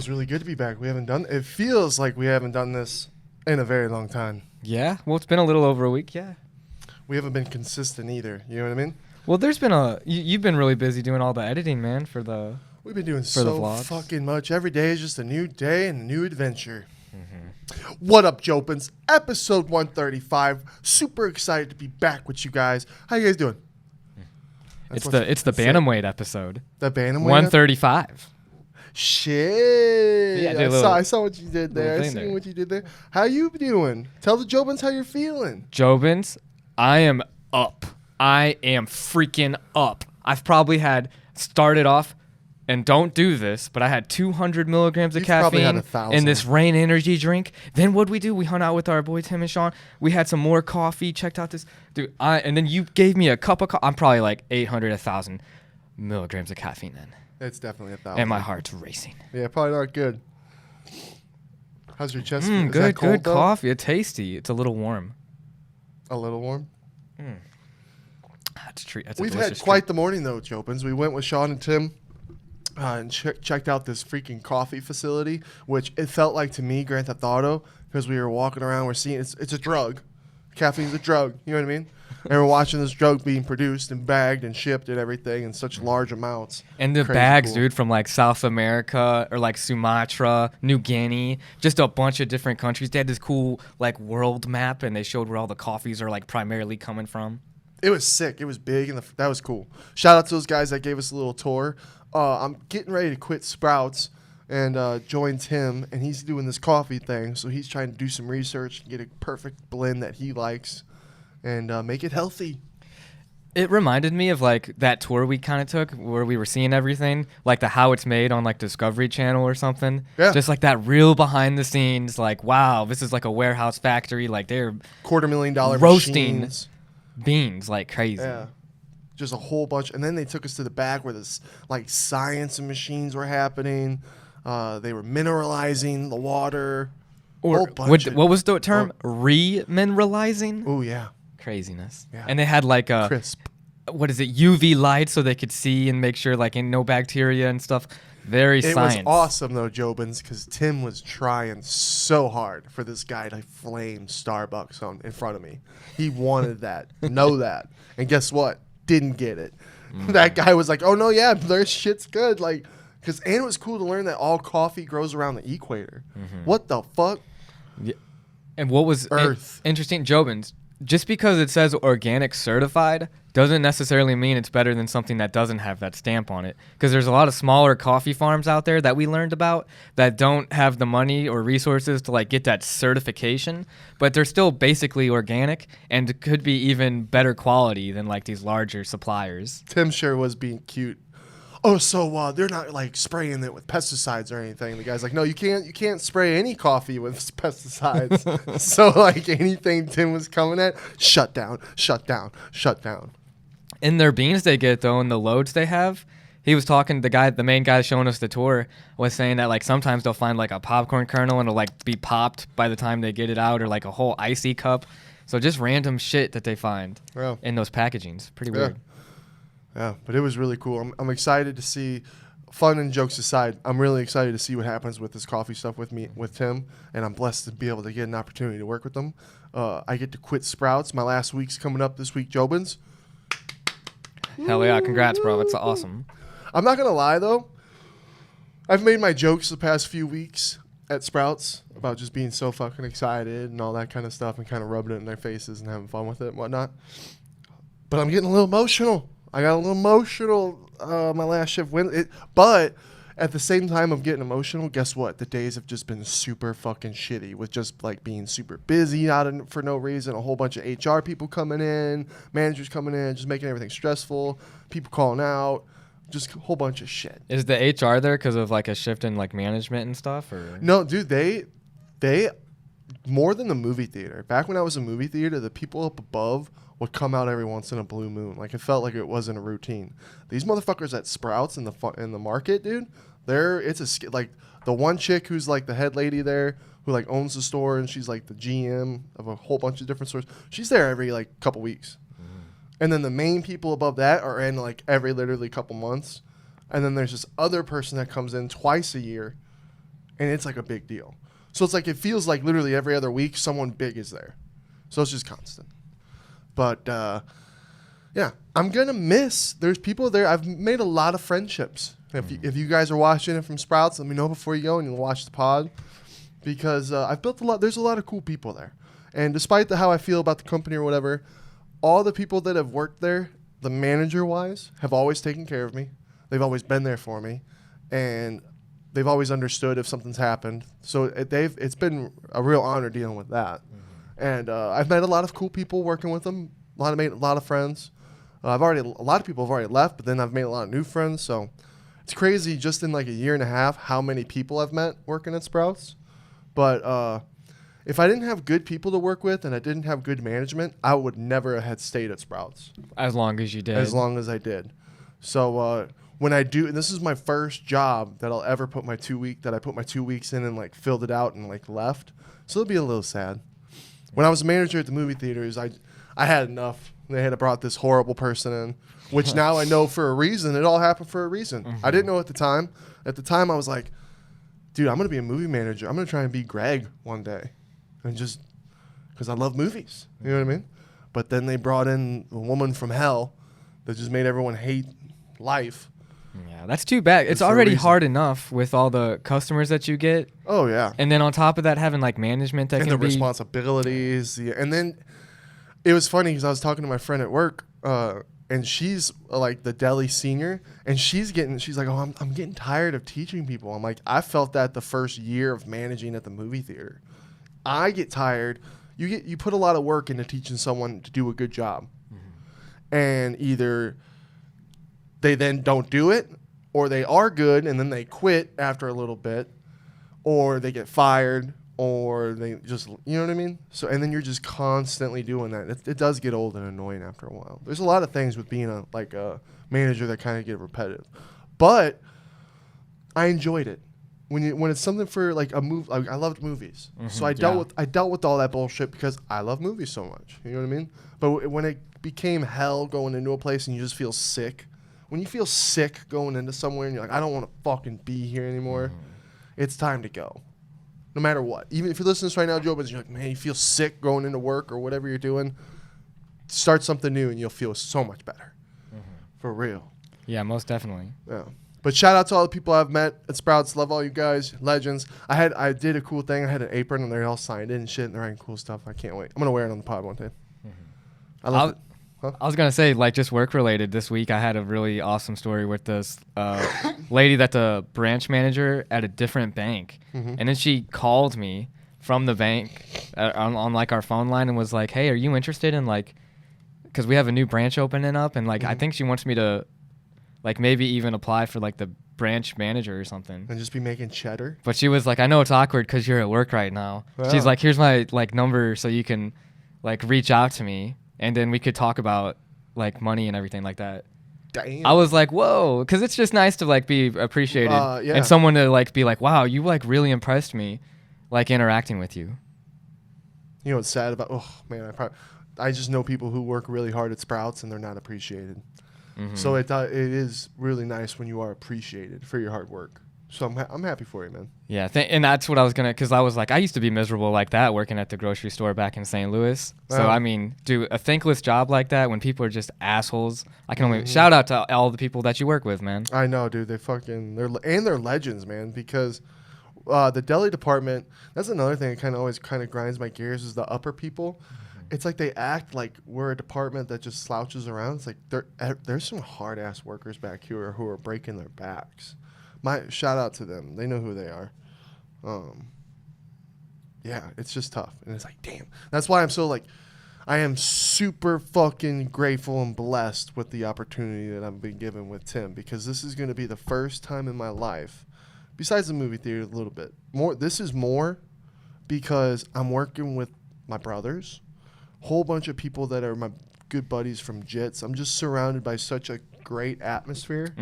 feels really good to be back. It feels like we haven't done this in a very long time. Yeah. Well, it's been a little over a week. Yeah. We haven't been consistent either. You know what I mean? Well, there's been you've been really busy doing all the editing, man, for the. We've been doing for the so vlogs. fucking much. Every day is just a new day and a new adventure. Mm-hmm. What up, JOBINS? Episode 135. Super excited to be back with you guys. How you guys doing? It's the bantamweight episode. The bantamweight? 135. Shit. Yeah, I saw what you did there. I see what you did there. How you doing? Tell the JOBINS how you're feeling. JOBINS, I am up. I am freaking up. I've probably started off, and don't do this, but I had 200 milligrams of You've probably had caffeine 1,000. in this Rain energy drink. Then what'd we do? We hung out with our boy Tim and Sean. We had some more coffee. Checked out this. Dude, and then you gave me a cup of coffee. I'm probably like 800, 1,000 milligrams of caffeine then. It's definitely 1,000. And my heart's racing. Yeah, probably not good. How's your chest? Is Good, that cold, good though? coffee. It's tasty. It's a little warm. A little warm? That's a treat. That's We've a had delicious quite treat. the morning, though, JOBINS. We went with Sean and Tim and checked out this freaking coffee facility, which it felt like to me, Grand Theft Auto, because we were walking around. We're seeing it's a drug. Caffeine's a drug. You know what I mean? And we're watching this drug being produced and bagged and shipped and everything in such large amounts. And the Crazy bags, cool. dude, from like South America or like Sumatra, New Guinea, just a bunch of different countries. They had this cool like world map, and they showed where all the coffees are like primarily coming from. It was sick. It was big, and that was cool. Shout out to those guys that gave us a little tour. I'm getting ready to quit Sprouts and join Tim, and he's doing this coffee thing. So he's trying to do some research and get a perfect blend that he likes and make it healthy. It reminded me of like that tour we kind of took where we were seeing everything, like the How It's Made on like Discovery Channel or something. Yeah. Just like that real behind the scenes, like, wow, this is like a warehouse factory. Like they're $250,000 roasting machines. beans like crazy. Yeah. Just a whole bunch. And then they took us to the back where this like science and machines were happening. They were mineralizing the water. Or what was the term? Remineralizing? Oh, yeah. Craziness. Yeah. And they had like a Crisp. what is it, UV light so they could see and make sure like ain't no bacteria and stuff. Very It science. was awesome, though, JOBINS, because Tim was trying so hard for this guy to flame Starbucks in front of me. He wanted that. Know that. And guess what? Didn't get it. That guy was like, oh, no, yeah, their shit's good. Like, and it was cool to learn that all coffee grows around the equator. What the fuck? Yeah. And what was Earth. Interesting, JOBINS, just because it says organic certified doesn't necessarily mean it's better than something that doesn't have that stamp on it. Because there's a lot of smaller coffee farms out there that we learned about that don't have the money or resources to like get that certification, but they're still basically organic and could be even better quality than like these larger suppliers. Tim sure was being cute. Oh, so they're not like spraying it with pesticides or anything. The guy's like, no, you can't spray any coffee with pesticides. So like anything Tim was coming at, shut down. In their beans they get though, and the loads they have, he was talking, the main guy showing us the tour was saying that like sometimes they'll find like a popcorn kernel and it'll like be popped by the time they get it out, or like a whole icy cup. So just random shit that they find in those packagings. Pretty weird. Yeah, but it was really cool. I'm excited to see, fun and jokes aside, I'm really excited to see what happens with this coffee stuff with Tim, and I'm blessed to be able to get an opportunity to work with them. I get to quit Sprouts. My last week's coming up this week, JOBINS. Hell yeah, congrats, bro. That's awesome. I'm not going to lie, though. I've made my jokes the past few weeks at Sprouts about just being so fucking excited and all that kind of stuff and kind of rubbing it in their faces and having fun with it and whatnot. But I'm getting a little emotional. I got a little emotional my last shift. But at the same time of getting emotional, guess what? The days have just been super fucking shitty with just like being super busy for no reason. A whole bunch of HR people coming in, managers coming in, just making everything stressful. People calling out, just a whole bunch of shit. Is the HR there because of like a shift in like management and stuff, or no, dude? They more than the movie theater. Back when I was a movie theater, the people up above would come out every once in a blue moon. Like it felt like it wasn't a routine. These motherfuckers at Sprouts in the market, dude. Like the one chick who's like the head lady there, who like owns the store, and she's like the GM of a whole bunch of different stores. She's there every like couple weeks, and then the main people above that are in like every literally couple months, and then there's this other person that comes in twice a year, and it's like a big deal. So it's like it feels like literally every other week someone big is there. So it's just constant. But yeah, I'm gonna miss. There's people there. I've made a lot of friendships. If you guys are watching it from Sprouts, let me know before you go and you'll watch the pod, because I've built a lot. There's a lot of cool people there, and despite how I feel about the company or whatever, all the people that have worked there, the manager wise, have always taken care of me. They've always been there for me, and they've always understood if something's happened. So it's been a real honor dealing with that. And I've met a lot of cool people working with them. Made a lot of friends. A lot of people have already left, but then I've made a lot of new friends. So it's crazy just in like a year and a half how many people I've met working at Sprouts. But if I didn't have good people to work with and I didn't have good management, I would never have stayed at Sprouts. As long as you did. As long as I did. So when I do, and this is my first job that I'll ever put my 2 weeks in and like filled it out and like left. So it'll be a little sad. When I was a manager at the movie theaters, I had enough. They had brought this horrible person in, which now I know for a reason. It all happened for a reason. I didn't know at the time. At the time, I was like, dude, I'm going to be a movie manager. I'm going to try and be Greg one day. And just because I love movies. You know what I mean? But then they brought in a woman from hell that just made everyone hate life. Yeah, that's too bad. It's already hard enough with all the customers that you get. Oh, yeah. And then on top of that, having like management that and can the responsibilities. And then it was funny because I was talking to my friend at work, and she's like the deli senior, and she's like, oh, I'm getting tired of teaching people. I'm like, I felt that the first year of managing at the movie theater. I get tired. You put a lot of work into teaching someone to do a good job, and either they then don't do it, or they are good and then they quit after a little bit, or they get fired, or they just, you know what I mean? So, and then you're just constantly doing that. It does get old and annoying after a while. There's a lot of things with being a manager that kind of get repetitive, but I enjoed it. When it's something for like a movie, like I loved movies, so I dealt with all that bullshit because I love movies so much. You know what I mean? But when it became hell going into a place and you just feel sick, when you feel sick going into somewhere and you're like, I don't want to fucking be here anymore, it's time to go. No matter what. Even if you're listening to this right now, JOBINS, you're like, man, you feel sick going into work or whatever you're doing, start something new and you'll feel so much better. For real. Yeah, most definitely. Yeah. But shout out to all the people I've met at Sprouts. Love all you guys. Legends. I did a cool thing. I had an apron and they're all signed in and shit and they're writing cool stuff. I can't wait. I'm going to wear it on the pod one day. I love it. Huh? I was going to say, like, just work related. This week I had a really awesome story with this lady that's the branch manager at a different bank. And then she called me from the bank on like our phone line and was like, hey, are you interested in like, because we have a new branch opening up and like I think she wants me to like maybe even apply for like the branch manager or something. And just be making cheddar. But she was like, I know it's awkward because you're at work right now. Yeah. She's like, here's my like number so you can like reach out to me. And then we could talk about like money and everything like that. Damn. I was like, whoa, because it's just nice to like be appreciated yeah. and someone to like be like, wow, you like really impressed me, like interacting with you. You know what's sad about? Oh man, I just know people who work really hard at Sprouts and they're not appreciated. So it is really nice when you are appreciated for your hard work. So I'm happy for you, man. Yeah, and that's what I was gonna, because I was like, I used to be miserable like that working at the grocery store back in St. Louis. So I mean, do a thankless job like that when people are just assholes. I can only shout out to all the people that you work with, man. I know, dude. They're legends, man. Because the deli department, that's another thing that always grinds my gears is the upper people. It's like they act like we're a department that just slouches around. It's like there's some hard ass workers back here who are breaking their backs. My shout out to them. They know who they are. Yeah, it's just tough. And it's like, damn. That's why I'm so like, I am super fucking grateful and blessed with the opportunity that I've been given with Tim, because this is going to be the first time in my life, besides the movie theater a little bit, this is more because I'm working with my brothers, whole bunch of people that are my good buddies from JITS. I'm just surrounded by such a great atmosphere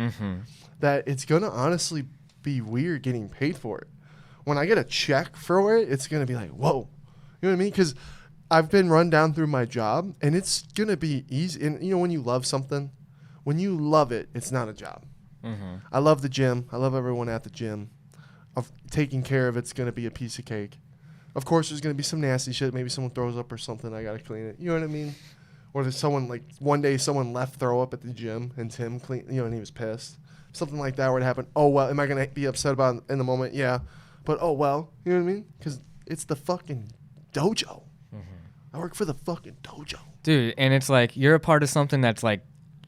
that it's going to honestly be weird getting paid for it. When I get a check for it, it's going to be like, whoa. You know what I mean? Because I've been run down through my job, and it's going to be easy. And, you know, when you love something, when you love it, it's not a job. I love the gym. I love everyone at the gym. of taking care of it's going to be a piece of cake. Of course, there's going to be some nasty shit. Maybe someone throws up or something. I got to clean it. You know what I mean? Or there's someone, like, one day someone left throw up at the gym and Tim cleaned, and he was pissed. Something like that would happen. Oh, well, am I going to be upset about it in the moment? Yeah. But, oh, well, you know what I mean? Because it's the fucking dojo. I work for the fucking dojo. Dude, and it's like you're a part of something that's, like,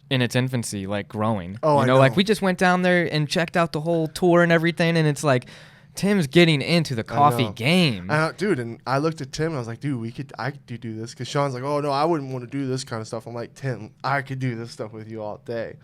in its infancy, like, growing. Oh, I know. Like, we just went down there and checked out the whole tour and everything, and it's like Tim's getting into the coffee game. Dude, and I looked at Tim and I was like, dude, I could do this. Because Sean's like, oh, no, I wouldn't want to do this kind of stuff. I'm like, Tim, I could do this stuff with you all day.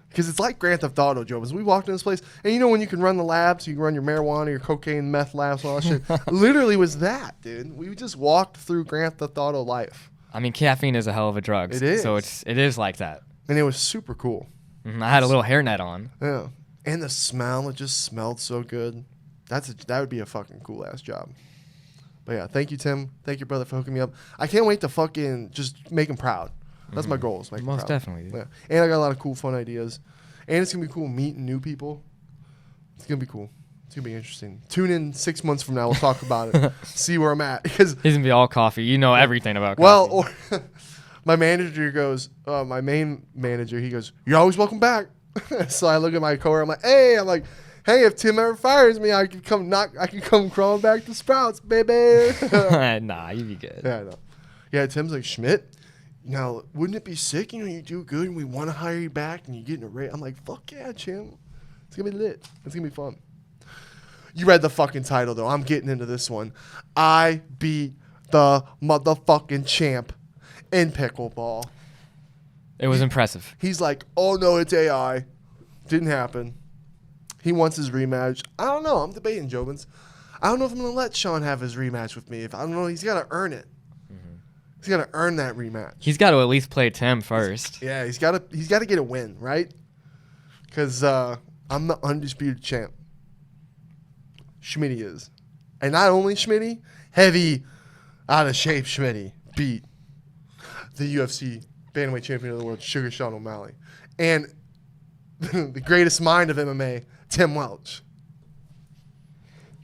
Because it's like Grand Theft Auto, Jobins. We walked in this place, and when you can run the labs, you can run your marijuana, your cocaine, meth labs, all that shit. Literally was that, dude. We just walked through Grand Theft Auto life. I mean, caffeine is a hell of a drug. It is. So it is like that. And it was super cool. I had a little hairnet on. Yeah. And the smell, it just smelled so good. That would be a fucking cool ass job. But yeah, thank you, Tim. Thank you, brother, for hooking me up. I can't wait to fucking just make him proud. That's my goal. Is make him Most proud. definitely. Dude. Yeah. And I got a lot of cool, fun ideas. And it's gonna be cool meeting new people. It's gonna be cool. It's gonna be interesting. Tune in 6 months from now. We'll talk about it. See where I'm at. Because he's gonna be all coffee. You know everything about coffee. Well, or my manager goes, my main manager, he goes, "You're always welcome back." So I look at my coworker. I'm like, hey, if Tim ever fires me, I can come crawling back to Sprouts, baby. Nah, you'd be good. Yeah, I know. Yeah, Tim's like, Schmidt, now, wouldn't it be sick? You do good and we want to hire you back and you get in a rate. I'm like, fuck yeah, Tim. It's going to be lit. It's going to be fun. You read the fucking title, though. I'm getting into this one. I beat the motherfucking champ in pickleball. It was impressive. He's like, oh, no, it's AI. Didn't happen. He wants his rematch. I don't know. I'm debating, Jobins. I don't know if I'm going to let Sean have his rematch with me. If I don't know, he's got to earn it. He's got to earn that rematch. He's got to at least play Tim first. Yeah, he's got to get a win, right? Because I'm the undisputed champ. Schmitty is. And not only Schmitty, heavy, out of shape Schmitty beat the UFC bantamweight champion of the world, Suga Sean O'Malley. And the greatest mind of MMA, Tim Welch.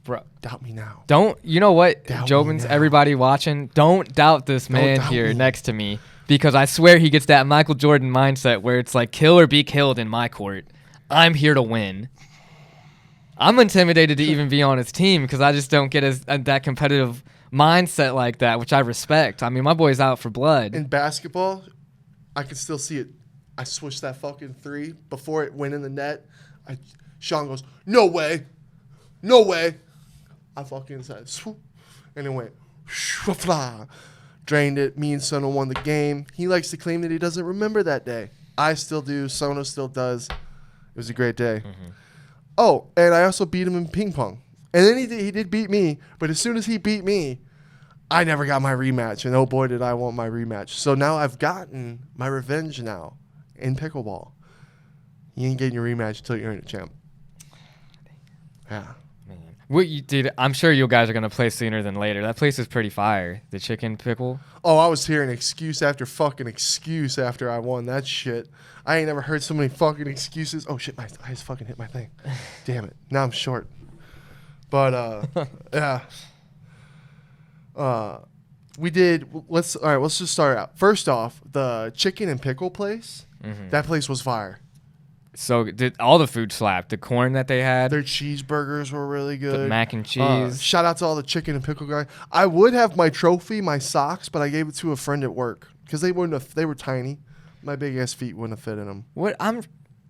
Bro, doubt me now. You know what, Jobins, everybody watching, don't doubt this man here me. next to me, because I swear he gets that Michael Jordan mindset where it's like kill or be killed in my court. I'm here to win. I'm intimidated to even be on his team because I just don't get that competitive mindset like that, which I respect. I mean, my boy's out for blood. In basketball, I can still see it. I swished that fucking three before it went in the net. Sean goes, no way. No way. I fucking said, swoop, and it went, shwafla. Drained it. Me and Sono won the game. He likes to claim that he doesn't remember that day. I still do. Sono still does. It was a great day. Mm-hmm. Oh, and I also beat him in ping pong. And then he did beat me, but as soon as he beat me, I never got my rematch. And oh boy, did I want my rematch. So now I've gotten my revenge now in pickleball. You ain't getting your rematch until you're in a champ. Yeah. What you did? I'm sure you guys are gonna play sooner than later. That place is pretty fire. The chicken pickle. Oh, I was hearing excuse after fucking excuse after I won that shit. I ain't never heard so many fucking excuses. Oh shit, I just fucking hit my thing. Damn it. Now I'm short. But yeah. We did. Let's just start out. First off, the chicken and pickle place. Mm-hmm. That place was fire. So all the food slapped. The corn that they had. Their cheeseburgers were really good. The mac and cheese. Shout out to all the chicken and pickle guys. I would have my trophy, my socks, but I gave it to a friend at work because they were tiny. My big ass feet wouldn't have fit in them.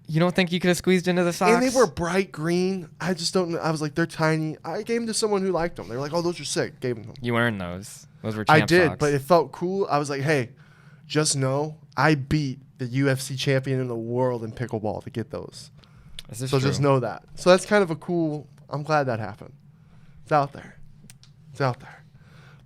You don't think you could have squeezed into the socks? And they were bright green. I just don't know. I was like, they're tiny. I gave them to someone who liked them. They were like, oh, those are sick. Gave them to them. You earned those. Those were champ I did, socks. but it felt cool. I was like, hey, just know I beat the UFC champion in the world in pickleball to get those. So true? Just know that. So that's kind of a cool. I'm glad that happened. It's out there. It's out there.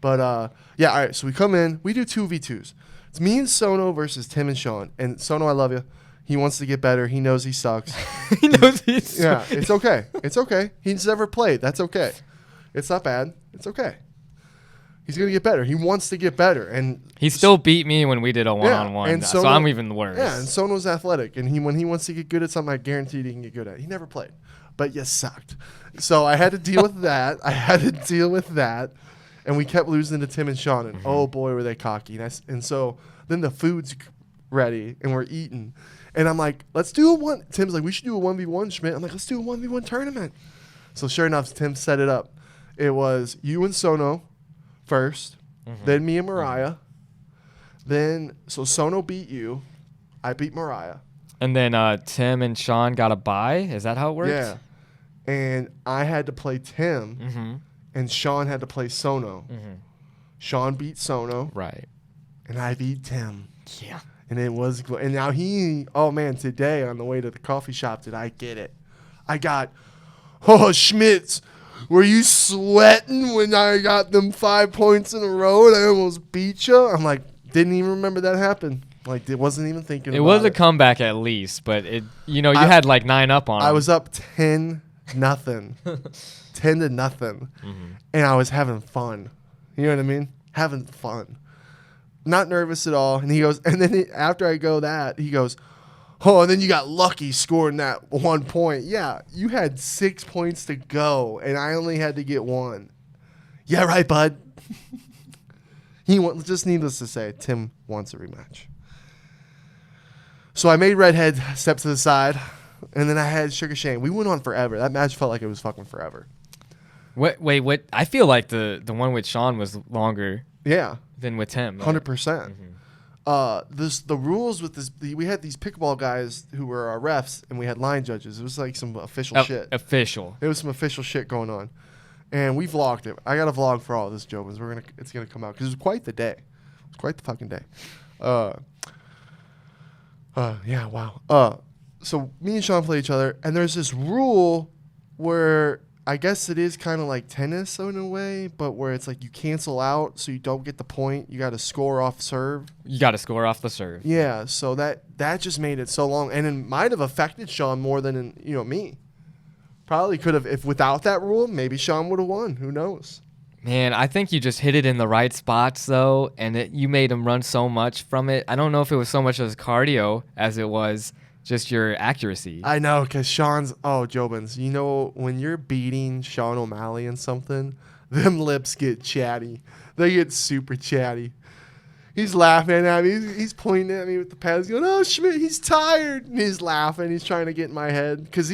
But yeah, all right. So we come in. We do 2v2s. It's me and Sono versus Tim and Sean. And Sono, I love you. He wants to get better. He knows he sucks. He knows he's. Yeah, it's okay. It's okay. He's never played. That's okay. It's not bad. It's okay. He's gonna get better. He wants to get better, and he still beat me when we did a one-on-one. And so I'm even worse. Yeah, and Sono's athletic, and when he wants to get good at something, I guarantee he can get good at it. He never played, but you sucked. So I had to deal with that. And we kept losing to Tim and Sean. And oh boy, were they cocky. And so then the food's ready and we're eating. And I'm like, let's do a one. Tim's like, we should do a 1v1, Schmidt. I'm like, let's do a 1v1 tournament. So sure enough, Tim set it up. It was you and Sono first, then me and Mariah. Then, so Sono beat you. I beat Mariah. And then Tim and Sean got a bye? Is that how it works? Yeah. And I had to play Tim, and Sean had to play Sono. Sean beat Sono. Right. And I beat Tim. Yeah. And it was, and now today on the way to the coffee shop, did I get it? I got, Schmitz, were you sweating when I got them 5 points in a row and I almost beat you? I'm like, didn't even remember that happened. Like, it wasn't even thinking about it. It was a comeback at least, but you had like 9 up on him. I was up 10-0. 10-0. And I was having fun. You know what I mean? Having fun. Not nervous at all. And he goes, and then after I go that, he goes, and then you got lucky scoring that 1 point. Yeah, you had 6 points to go, and I only had to get 1. Yeah, right, bud. Just needless to say, Tim wants a rematch. So I made Redhead step to the side, and then I had Sugar Shane. We went on forever. That match felt like it was fucking forever. Wait, what? I feel like the one with Sean was longer. Yeah. Than with Tim. 100%. The rules with this, we had these PickleBall guys who were our refs, and we had line judges. It was like some official shit. Official. It was some official shit going on, and we vlogged it. I got a vlog for all of this, Jobins. It's gonna come out because it was quite the day. It was quite the fucking day. Yeah, wow. So me and Sean play each other, and there's this rule where I guess it is kind of like tennis in a way, but where it's like you cancel out so you don't get the point. You got to score off serve. You got to score off the serve. Yeah, so that just made it so long. And it might have affected Sean more than me. Probably could have, if without that rule, maybe Sean would have won. Who knows? Man, I think you just hit it in the right spots, though, and you made him run so much from it. I don't know if it was so much as cardio as it was just your accuracy. I know, because Sean's, Jobins, when you're beating Sean O'Malley in something, them lips get chatty. They get super chatty. He's laughing at me. He's pointing at me with the pads going, oh, Schmidt, he's tired. And he's laughing. He's trying to get in my head. Because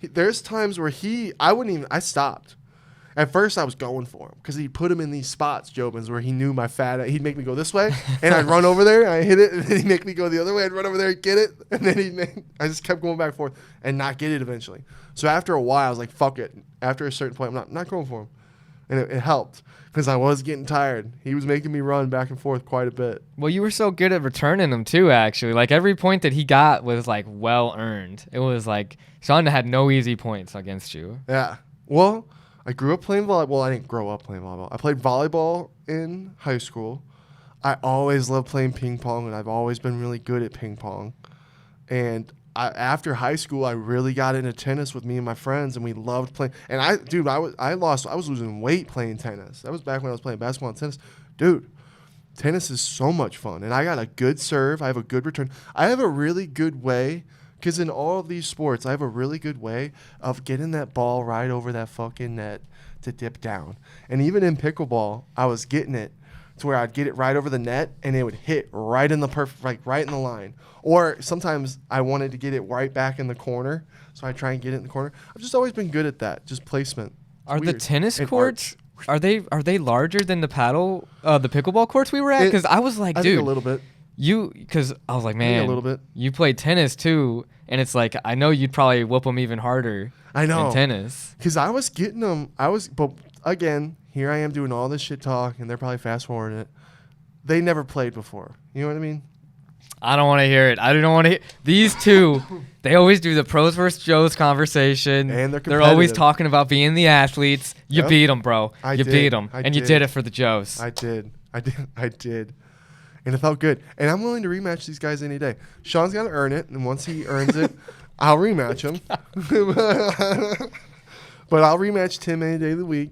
there's times where I stopped. At first, I was going for him because he'd put him in these spots, Jobins, where he knew my fat. He'd make me go this way, and I'd run over there, and I hit it, and then he'd make me go the other way. I'd run over there and get it, and then I just kept going back and forth and not get it eventually. So after a while, I was like, fuck it. After a certain point, I'm not going for him. And it helped because I was getting tired. He was making me run back and forth quite a bit. Well, you were so good at returning them, too, actually. Like, every point that he got was, like, well-earned. It was like Sean had no easy points against you. Yeah. Well, I grew up playing volleyball. Well, I didn't grow up playing volleyball. I played volleyball in high school. I always loved playing ping pong, and I've always been really good at ping pong. And after high school, I really got into tennis with me and my friends, and we loved playing. And I was losing weight playing tennis. That was back when I was playing basketball and tennis. Dude, tennis is so much fun. And I got a good serve. I have a good return. I have a really good way. Because in all of these sports, I have a really good way of getting that ball right over that fucking net to dip down. And even in pickleball, I was getting it to where I'd get it right over the net, and it would hit right in the line. Or sometimes I wanted to get it right back in the corner, so I try and get it in the corner. I've just always been good at that, just placement. Are the tennis courts, are they larger than the pickleball courts we were at? Because I was like, dude. I think a little bit. Because I was like, man, a little bit. You played tennis too, and it's like I know you'd probably whoop them even harder. I know. In tennis. Because I was getting them. But again, here I am doing all this shit talk, and they're probably fast forwarding it. They never played before. You know what I mean? I don't want to hear it. I don't want to hear these two. They always do the pros versus Joes conversation. And they're always talking about being the athletes. You beat them, bro. You beat them, and you did it for the Joes. I did. And it felt good. And I'm willing to rematch these guys any day. Sean's got to earn it. And once he earns it, I'll rematch him. But I'll rematch Tim any day of the week.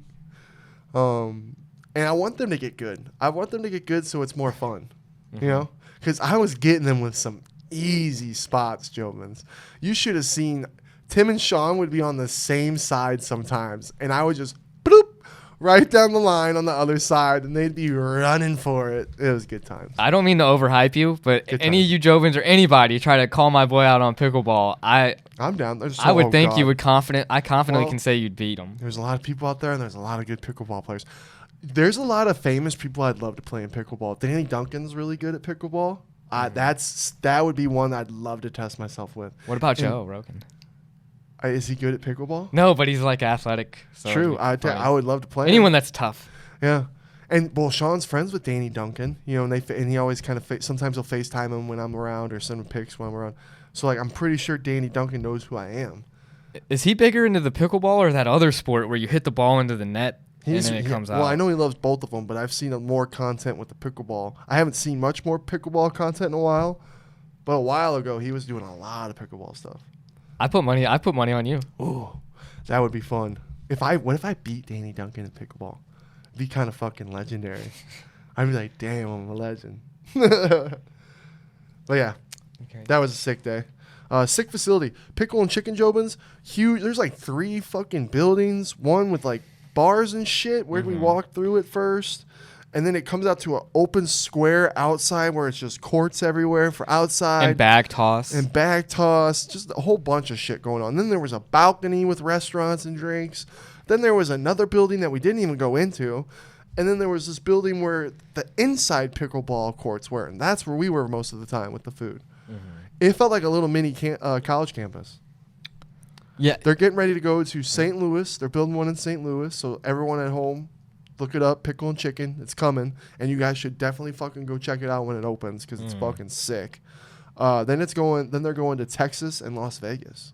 And I want them to get good. I want them to get good so it's more fun. You know? Because I was getting them with some easy spots, Jobins. You should have seen Tim and Sean would be on the same side sometimes, and I would just bloop right down the line on the other side, and they'd be running for it. It was good times. I don't mean to overhype you, but any of you Jobins or anybody try to call my boy out on pickleball, I'm down. I would think you would confidently can say you'd beat him. There's a lot of people out there, and there's a lot of good pickleball players. There's a lot of famous people I'd love to play in pickleball. Danny Duncan's really good at pickleball. That would be one I'd love to test myself with. What about Joe Rogan? Is he good at pickleball? No, but he's like athletic. So True. I would love to play anyone that's tough. Yeah. And well, Sean's friends with Danny Duncan, and he always kind of sometimes he'll FaceTime him when I'm around or send him pics when I'm around. So like I'm pretty sure Danny Duncan knows who I am. Is he bigger into the pickleball or that other sport where you hit the ball into the net and then it comes out? Well, I know he loves both of them, but I've seen more content with the pickleball. I haven't seen much more pickleball content in a while, but a while ago he was doing a lot of pickleball stuff. I put money on you. Oh, that would be fun. What if I beat Danny Duncan in pickleball? It'd be kind of fucking legendary. I'd be like, damn, I'm a legend. But yeah, okay. That was a sick day. Sick facility. Pickle and Chicken Jobins. Huge. There's like 3 fucking buildings. One with like bars and shit. Where'd we walk through it first? And then it comes out to an open square outside where it's just courts everywhere for outside. And bag toss. Just a whole bunch of shit going on. Then there was a balcony with restaurants and drinks. Then there was another building that we didn't even go into. And then there was this building where the inside pickleball courts were. And that's where we were most of the time with the food. Mm-hmm. It felt like a little mini college campus. Yeah. They're getting ready to go to St. Louis. They're building one in St. Louis. So everyone at home, look it up, Pickle and Chicken. It's coming. And you guys should definitely fucking go check it out when it opens because it's fucking sick. Then they're going to Texas and Las Vegas.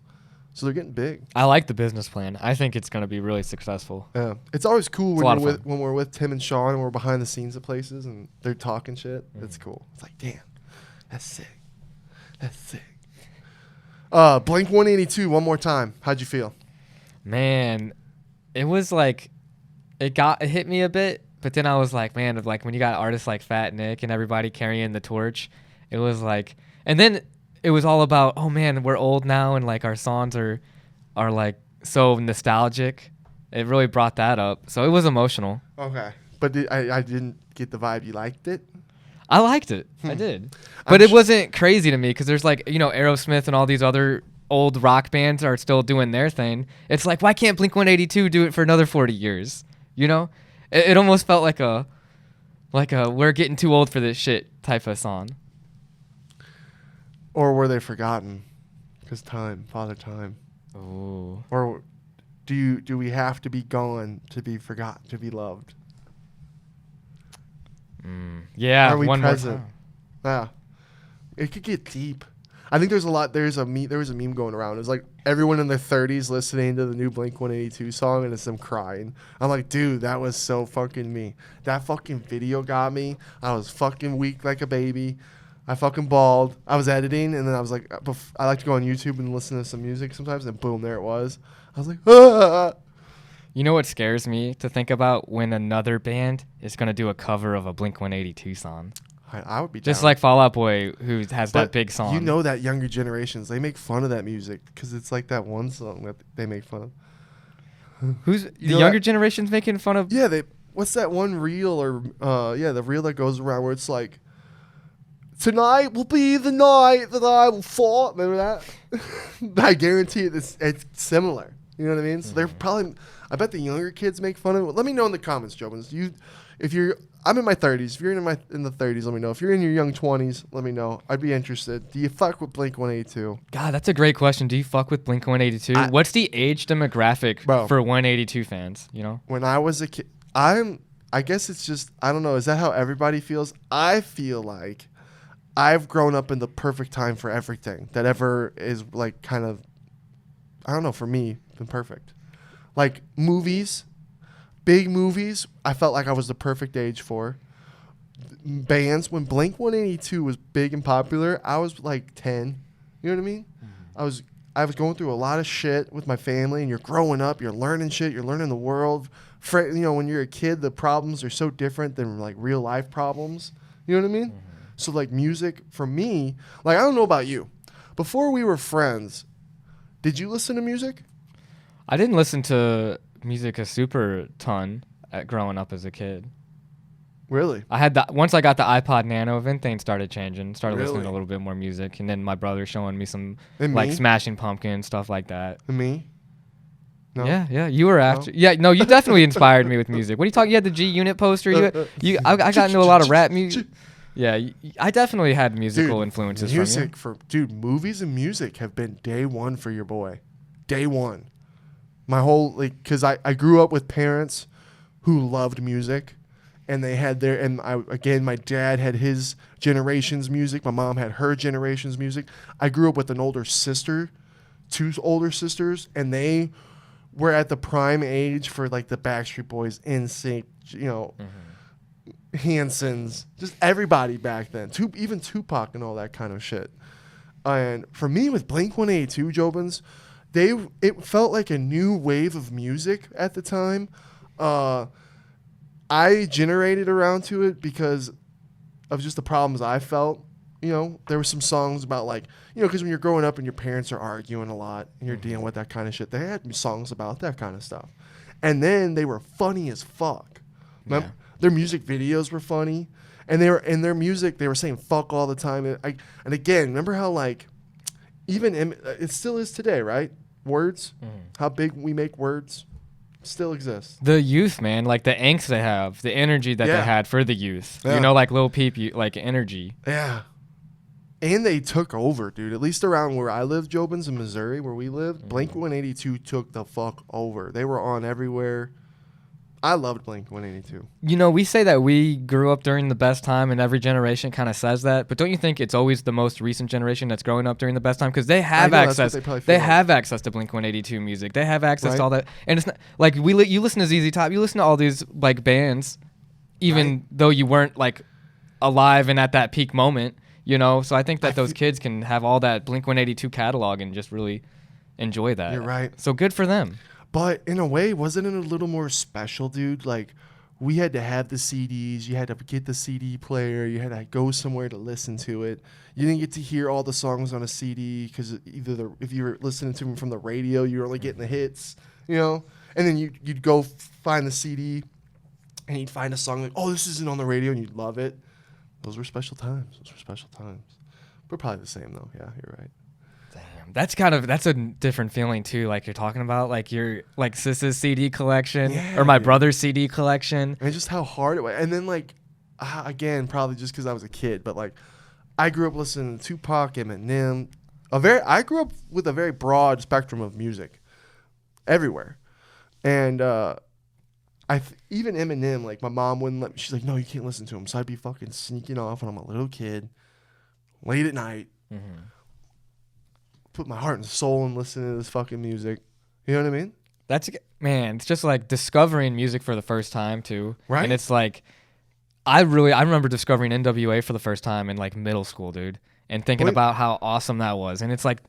So they're getting big. I like the business plan. I think it's going to be really successful. Yeah. It's always cool when we're with Tim and Sean and we're behind the scenes of places and they're talking shit. It's cool. It's like, damn, that's sick. That's sick. Blink 182 one more time. How'd you feel? Man, it was like it hit me a bit, but then I was like, man, like when you got artists like Fat Nick and everybody carrying the torch, it was like, and then it was all about, oh man, we're old now and like our songs are like so nostalgic. It really brought that up, so it was emotional. Okay, but I didn't get the vibe. You liked it? I liked it. I did, but it wasn't crazy to me because there's like Aerosmith and all these other old rock bands are still doing their thing. It's like, why can't Blink 182 do it for another 40 years? It almost felt like a we're getting too old for this shit type of song. Or were they forgotten? Because Father Time. Oh. Or do we have to be gone to be forgotten, to be loved? Yeah. Are we one present? More time. Yeah. It could get deep. I think there was a meme going around. It was like everyone in their 30s listening to the new Blink 182 song and it's them crying. I'm like, dude, that was so fucking me. That fucking video got me. I was fucking weak like a baby. I fucking bawled. I was editing and then I was like, I like to go on YouTube and listen to some music sometimes and boom, there it was. I was like, ah. You know what scares me to think about when another band is going to do a cover of a Blink 182 song? I would be just down. like Fall Out Boy, who has that big song. You know that younger generations, they make fun of that music because it's like that one song that they make fun of. Who's the younger generation's making fun of? Yeah, what's that one reel the reel that goes around where it's like, tonight will be the night that I will fall. Remember that? I guarantee it's similar. You know what I mean? So they're probably. I bet the younger kids make fun of it. Let me know in the comments, Jobins. I'm in my 30s. If you're in the 30s, let me know. If you're in your young 20s, let me know. I'd be interested. Do you fuck with Blink 182? God, that's a great question. Do you fuck with Blink 182? What's the age demographic for 182 fans? When I was a kid, I guess it's just, I don't know. Is that how everybody feels? I feel like I've grown up in the perfect time for everything that ever is like kind of, I don't know, for me, been perfect. Like movies. Big movies, I felt like I was the perfect age for. Bands, when Blink 182 was big and popular, I was like 10. You know what I mean? Mm-hmm. I was going through a lot of shit with my family, and you're growing up, you're learning shit, you're learning the world. When you're a kid, the problems are so different than like real life problems. You know what I mean? Mm-hmm. So like music, for me, like I don't know about you. Before we were friends, Did you listen to music? I didn't listen to music a super ton growing up as a kid. Really? I had once I got the iPod Nano, then things started changing. Started listening to Really? a little bit more music, and then my brother showing me some And like me? Smashing Pumpkins, stuff like that. And me? No? Yeah. You were after. Yeah, no, you definitely inspired me with music. What are you talking? You had the G Unit poster. I got into a lot of rap music. Yeah, I definitely had musical influences music from movies and music have been day one for your boy. Day one. My whole, like, because I grew up with parents who loved music. And they had their, and my dad had his generation's music. My mom had her generation's music. I grew up with an older sister, 2 older sisters, and they were at the prime age for like the Backstreet Boys, NSYNC, Hansons, just everybody back then. Even Tupac and all that kind of shit. And for me, with Blink-182, Jobins, it felt like a new wave of music at the time. I generated around to it because of just the problems I felt. There were some songs about like, because when you're growing up and your parents are arguing a lot and you're dealing with that kind of shit, they had songs about that kind of stuff. And then they were funny as fuck. Yeah. Their music videos were funny. And they were in their music, they were saying fuck all the time. And again, remember how like, even it still is today, right? Words, how big we make words. Still exists. The youth, man, like the angst they have, the energy that they had for the youth. Yeah. Like Lil Peep, like energy. Yeah. And they took over, dude. At least around where I live, Jobins, in Missouri, where we lived, Blink-182 took the fuck over. They were on everywhere. I loved Blink-182. We say that we grew up during the best time, and every generation kind of says that. But don't you think it's always the most recent generation that's growing up during the best time? Because they have access. They have access to Blink-182 music. They have access to all that. And it's not like you listen to ZZ Top, you listen to all these like bands, even though you weren't like alive and at that peak moment. So I think that those kids can have all that Blink-182 catalog and just really enjoy that. You're right. So good for them. But in a way, wasn't it a little more special, dude? Like, we had to have the CDs. You had to get the CD player. You had to go somewhere to listen to it. You didn't get to hear all the songs on a CD because if you were listening to them from the radio, you were only getting the hits, And then you'd go find the CD, and you'd find a song like, oh, this isn't on the radio, and you'd love it. Those were special times. We're probably the same, though. Yeah, you're right. Damn, that's a different feeling too. Like you're talking about, like your like Sis's CD collection or my brother's CD collection, and just how hard it was. And then like, again, probably just because I was a kid, but like, I grew up listening to Tupac, Eminem. I grew up with a very broad spectrum of music, everywhere, and even Eminem. Like my mom wouldn't let me. She's like, no, you can't listen to him. So I'd be fucking sneaking off when I'm a little kid, late at night. Put my heart and soul in listening to this fucking music. You know what I mean? It's just like discovering music for the first time too. Right. And it's like, I remember discovering NWA for the first time in like middle school, dude, and thinking about how awesome that was. And it's like,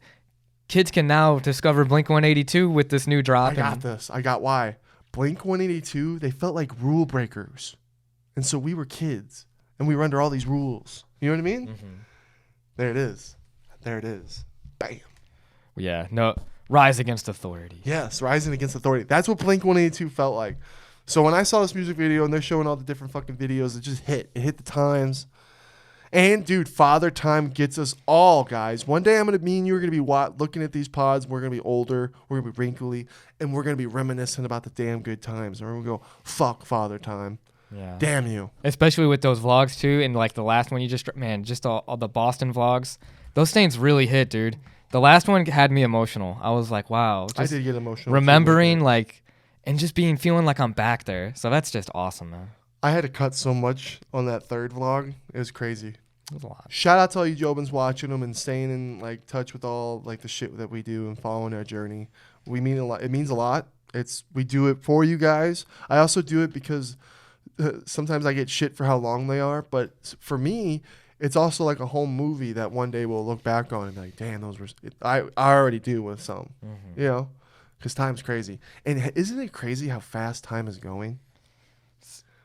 kids can now discover Blink-182 with this new drop. I got why. Blink-182, they felt like rule breakers. And so we were kids and we were under all these rules. You know what I mean? There it is. Bam. Yeah, no, rise against authority. Yes, rising against authority. That's what Blink-182 felt like. So when I saw this music video and they're showing all the different fucking videos, it just hit. It hit the times. And, dude, Father Time gets us all, guys. One day me and you are going to be looking at these pods. We're going to be older. We're going to be wrinkly. And we're going to be reminiscent about the damn good times. And we're going to go, fuck Father Time. Yeah. Damn you. Especially with those vlogs, too. And, like, the last one just all the Boston vlogs. Those things really hit, dude. The last one had me emotional. I was like, wow. I did get emotional. Remembering, like, and just feeling like I'm back there. So that's just awesome, man. I had to cut so much on that third vlog. It was crazy. It was a lot. Shout out to all you Jobins watching them and staying in like touch with all like the shit that we do and following our journey. We mean a lot. It means a lot. We do it for you guys. I also do it because sometimes I get shit for how long they are. But for me, it's also like a home movie that one day we'll look back on and be like, damn, those were. I already do with some, because time's crazy. And isn't it crazy how fast time is going?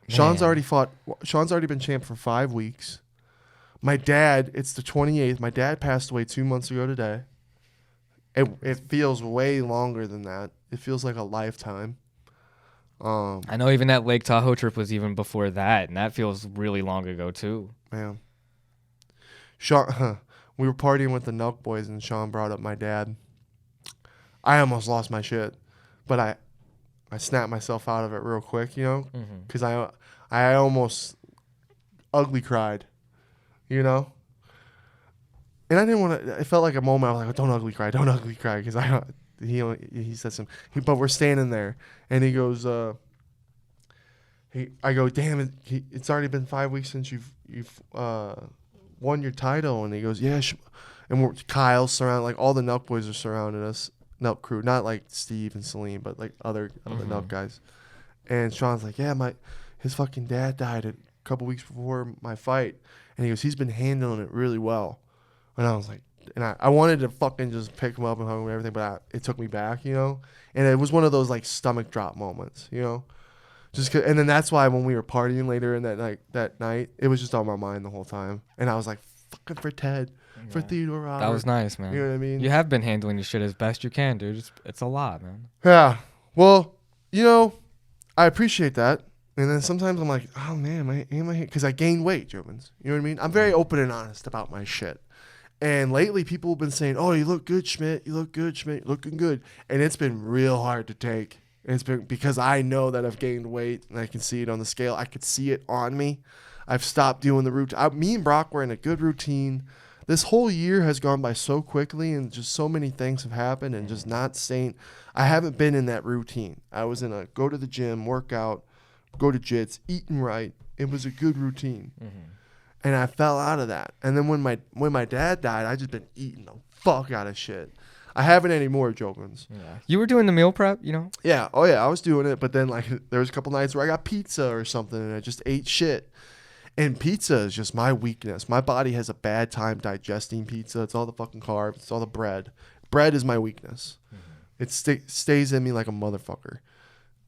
Man. Sean's already been champ for 5 weeks. My dad, it's the 28th. My dad passed away 2 months ago today. It feels way longer than that. It feels like a lifetime. I know even that Lake Tahoe trip was even before that, and that feels really long ago too. Man. Sean, we were partying with the NelkBoys, and Sean brought up my dad. I almost lost my shit, but I snapped myself out of it real quick, you know, because I almost ugly cried, you know. And I didn't want to. It felt like a moment. I was like, "Don't ugly cry, because he said some. But we're standing there, and he goes, I go, damn, it's already been 5 weeks since you've won your title, and he goes, yeah, and Kyle's surrounded, like all the NelkBoys are surrounding us, Nelk crew, not like Steve and Celine, but like other Nelk guys. And Sean's like, yeah, his fucking dad died a couple weeks before my fight, and he goes, he's been handling it really well. And I was like, and I wanted to fucking just pick him up and hug him and everything, but it took me back, you know? And it was one of those like stomach drop moments, you know? And then that's why when we were partying later in that night, it was just on my mind the whole time. And I was like, fucking for Ted, for Theodore Robert. That was nice, man. You know what I mean? You have been handling your shit as best you can, dude. It's a lot, man. Yeah. Well, you know, I appreciate that. And then sometimes I'm like, oh man, because I gained weight, JOBINS. You know what I mean? I'm very open and honest about my shit. And lately, people have been saying, oh, you look good, Schmidt. You look good, Schmidt. Looking good. And it's been real hard to take. It's been because I know that I've gained weight, and I can see it on the scale. I could see it on me. I've stopped doing the routine. Me and Brock were in a good routine. This whole year has gone by so quickly, and just so many things have happened, and just not staying. I haven't been in that routine. I was in a go to the gym, work out, go to jits, eating right. It was a good routine. And I fell out of that. And then when my dad died, I just been eating the fuck out of shit. I haven't anymore, JOBINS. Yeah. You were doing the meal prep, you know? Yeah. Oh, yeah. I was doing it. But then, like, there was a couple nights where I got pizza or something, and I just ate shit. And pizza is just my weakness. My body has a bad time digesting pizza. It's all the fucking carbs. It's all the bread. Bread is my weakness. It stays in me like a motherfucker.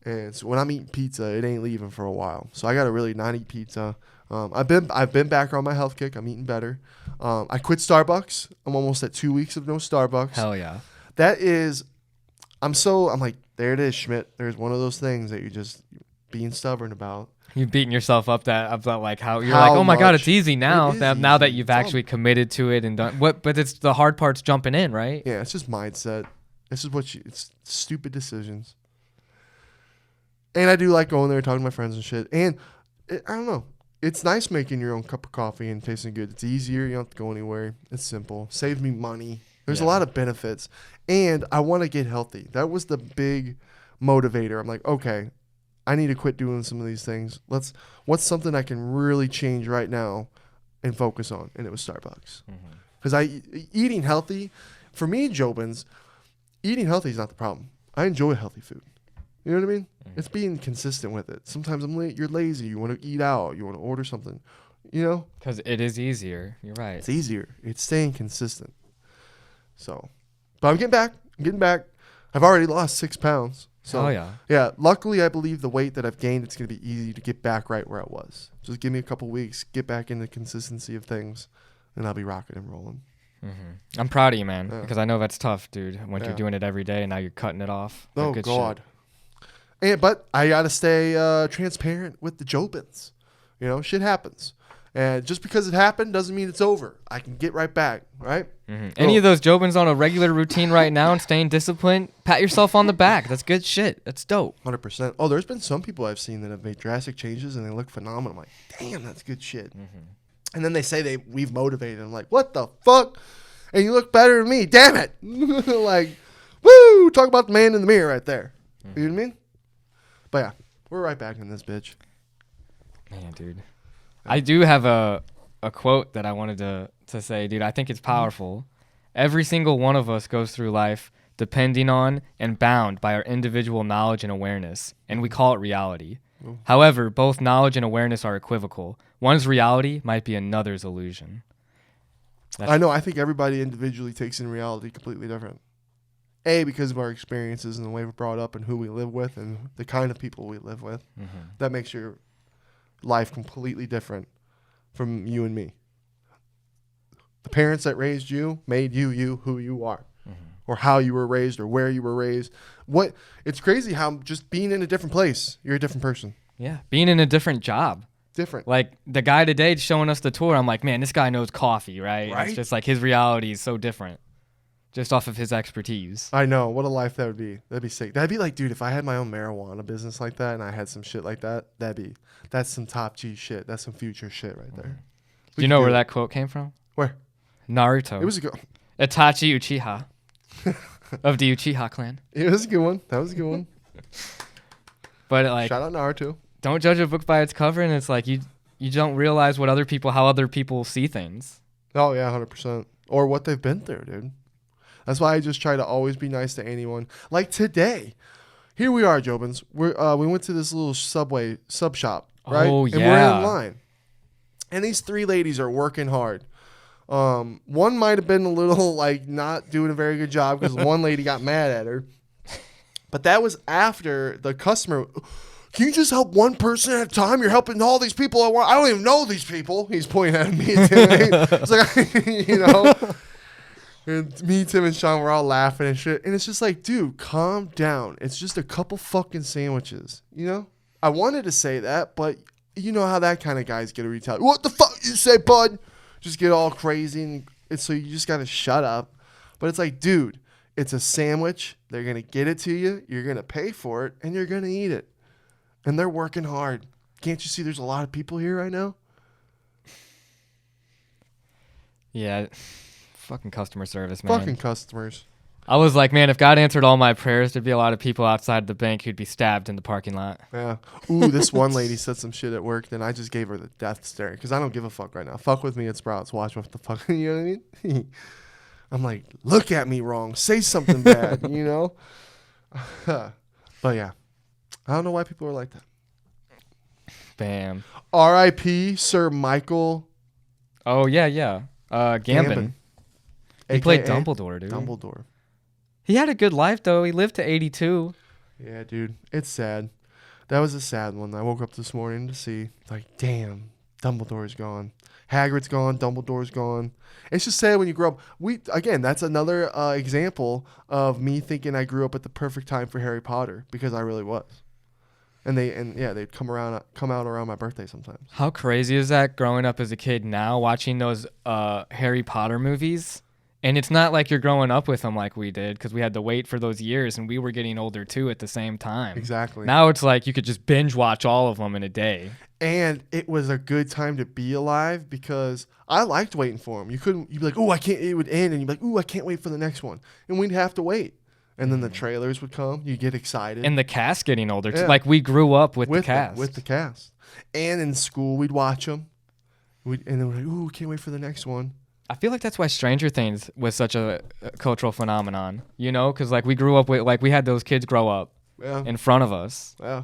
And so when I'm eating pizza, it ain't leaving for a while. So I got to really not eat pizza. I've been back on my health kick. I'm eating better. I quit Starbucks. I'm almost at 2 weeks of no Starbucks. Hell yeah. That is, I'm like, there it is, Schmidt. There's one of those things that you're just being stubborn about. You've beaten yourself up about like how you're like, oh my God, it's easy now. Now that you've actually committed to it and done but it's the hard part's jumping in, right? Yeah, it's just mindset. This is it's stupid decisions. And I do like going there, talking to my friends and shit. And I don't know. It's nice making your own cup of coffee and tasting good. It's easier. You don't have to go anywhere. It's simple. Saves me money. There's a lot of benefits. And I want to get healthy. That was the big motivator. I'm like, okay, I need to quit doing some of these things. What's something I can really change right now and focus on? And it was Starbucks. Because eating healthy, for me, JOBINS, eating healthy is not the problem. I enjoy healthy food. You know what I mean? It's being consistent with it. Sometimes you're lazy. You want to eat out. You want to order something, you know? Because it is easier. You're right. It's easier. It's staying consistent. So, but I'm getting back. I've already lost 6 pounds. So, yeah. Luckily, I believe the weight that I've gained, it's going to be easy to get back right where I was. Just give me a couple weeks, get back in the consistency of things, and I'll be rocking and rolling. I'm proud of you, man, because I know that's tough, dude. When you're doing it every day and now you're cutting it off. Oh, good God. Shit. But I got to stay transparent with the JOBINS. You know, shit happens. And just because it happened doesn't mean it's over. I can get right back, right? Any of those JOBINS on a regular routine right now and staying disciplined, pat yourself on the back. That's good shit. That's dope. 100%. Oh, there's been some people I've seen that have made drastic changes and they look phenomenal. I'm like, damn, that's good shit. And then they say we've motivated. I'm like, what the fuck? And you look better than me. Damn it. Like, woo, talk about the man in the mirror right there. You know what I mean? But yeah, we're right back in this bitch. Man, dude. I do have a quote that I wanted to say, dude. I think it's powerful. Every single one of us goes through life depending on and bound by our individual knowledge and awareness, and we call it reality. However, both knowledge and awareness are equivocal. One's reality might be another's illusion. I know. I think everybody individually takes in reality completely different. Because of our experiences and the way we're brought up and who we live with and the kind of people we live with. That makes your life completely different from you and me. The parents that raised you made you who you are. or how you were raised or where you were raised. It's crazy how just being in a different place, you're a different person. Yeah, being in a different job. Different. Like the guy today showing us the tour, I'm like, man, this guy knows coffee, right? Right? It's just like his reality is so different just off of his expertise. I know. What a life that would be. That'd be sick. That'd be like, dude, if I had my own marijuana business like that and I had some shit like that, that's some top G shit. That's some future shit right there. Do you know where that quote came from? Where? Naruto. It was a good Itachi Uchiha of the Uchiha clan. It was a good one. That was a good one. But like, shout out Naruto. Don't judge a book by its cover, and it's like you don't realize how other people see things. Oh yeah, 100%. Or what they've been through, dude. That's why I just try to always be nice to anyone. Like today, here we are, Jobins. We went to this little Subway sub shop, right? Oh, and we're in line, and these 3 ladies are working hard. One might have been a little like not doing a very good job because one lady got mad at her, but that was after the customer. Can you just help one person at a time? You're helping all these people at once. I don't even know these people. He's pointing at me and Tim. It's like, you know. And me, Tim, and Sean were all laughing and shit. And it's just like, dude, calm down. It's just a couple fucking sandwiches, you know? I wanted to say that, but you know how that kind of guys get a retaliate. What the fuck you say, bud? Just get all crazy. And so you just got to shut up. But it's like, dude, it's a sandwich. They're going to get it to you. You're going to pay for it. And you're going to eat it. And they're working hard. Can't you see there's a lot of people here right now? Yeah. Fucking customer service, man. Fucking customers. I was like, man, if God answered all my prayers, there'd be a lot of people outside the bank who'd be stabbed in the parking lot. Yeah. Ooh, this one lady said some shit at work, then I just gave her the death stare because I don't give a fuck right now. Fuck with me at Sprouts. Watch what the fuck, you know what I mean? I'm like, look at me wrong. Say something bad, you know? But yeah. I don't know why people are like that. Bam. R.I.P. Sir Michael. Oh, yeah. Gambon. He played Dumbledore, dude. Dumbledore. He had a good life, though. He lived to 82. Yeah, dude. It's sad. That was a sad one. I woke up this morning to see, like, damn, Dumbledore's gone. Hagrid's gone. Dumbledore's gone. It's just sad when you grow up. Again, that's another example of me thinking I grew up at the perfect time for Harry Potter because I really was. And they'd come out around my birthday sometimes. How crazy is that growing up as a kid now, watching those Harry Potter movies? And it's not like you're growing up with them like we did because we had to wait for those years and we were getting older too at the same time. Exactly. Now it's like you could just binge watch all of them in a day. And it was a good time to be alive because I liked waiting for them. You'd be like, oh, I can't, it would end. And you'd be like, oh, I can't wait for the next one. And we'd have to wait. And then the trailers would come. You get excited. And the cast getting older. Yeah. Like we grew up with the cast. With the cast. And in school, we'd watch them. And then we're like, ooh, can't wait for the next one. I feel like that's why Stranger Things was such a cultural phenomenon, you know? Because like we grew up with, like we had those kids grow up in front of us. Yeah.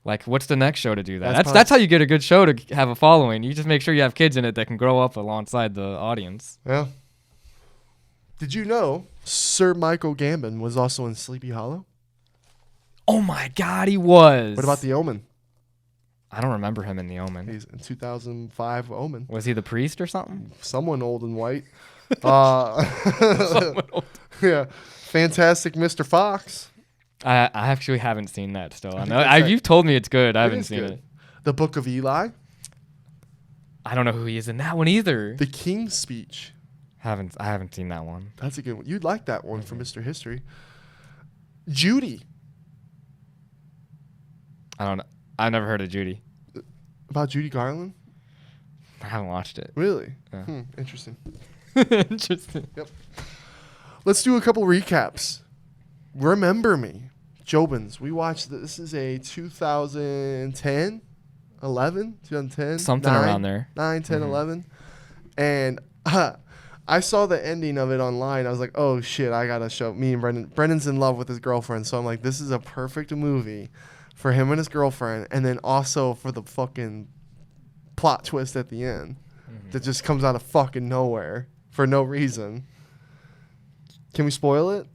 Like what's the next show to do that? That's how you get a good show to have a following. You just make sure you have kids in it that can grow up alongside the audience. Yeah. Did you know Sir Michael Gambon was also in Sleepy Hollow? Oh my God, he was. What about The Omen? I don't remember him in The Omen. He's in 2005 Omen. Was he the priest or something? Someone old and white. Yeah. Fantastic Mr. Fox. I actually haven't seen that still. I know you've told me it's good. I haven't seen it. The Book of Eli. I don't know who he is in that one either. The King's Speech. I haven't seen that one. That's a good one. You'd like that one from Mr. History. Judy. I don't know. I've never heard of Judy. About Judy Garland? I haven't watched it. Really? Yeah. Interesting. Interesting. Yep. Let's do a couple recaps. Remember Me. JOBINS. We watched this is a 2010, 11, 2010. Something around there. 9, 10, 11. And I saw the ending of it online. I was like, oh, shit, I got to show me and Brendan. Brendan's in love with his girlfriend. So I'm like, this is a perfect movie for him and his girlfriend. And then also for the fucking plot twist at the end that just comes out of fucking nowhere for no reason. Can we spoil it?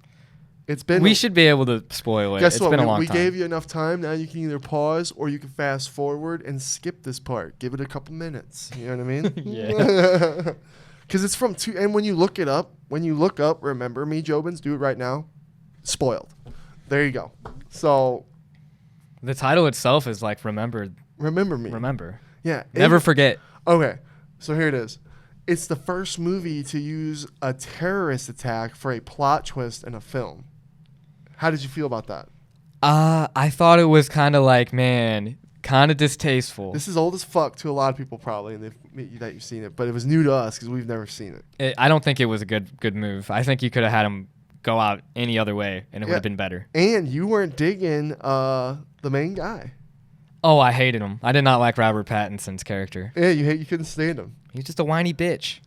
It's been. We should be able to spoil it. Guess what? Been a long we time. gave you enough time. Now you can either pause or you can fast forward and skip this part. Give it a couple minutes. You know what I mean? Yeah. Because it's from two. And when you look up, Remember Me, Jobins, do it right now. Spoiled. There you go. So The title itself is like remember Me. Remember. Yeah. Never forget. Okay. So here it is. It's the first movie to use a terrorist attack for a plot twist in a film. How did you feel about that? I thought it was kind of like, man, kind of distasteful. This is old as fuck to a lot of people probably that you've seen it, but it was new to us because we've never seen it. I don't think it was a good move. I think you could have had him go out any other way, and it would have been better. And you weren't digging the main guy. Oh, I hated him. I did not like Robert Pattinson's character. Yeah, you couldn't stand him. He's just a whiny bitch.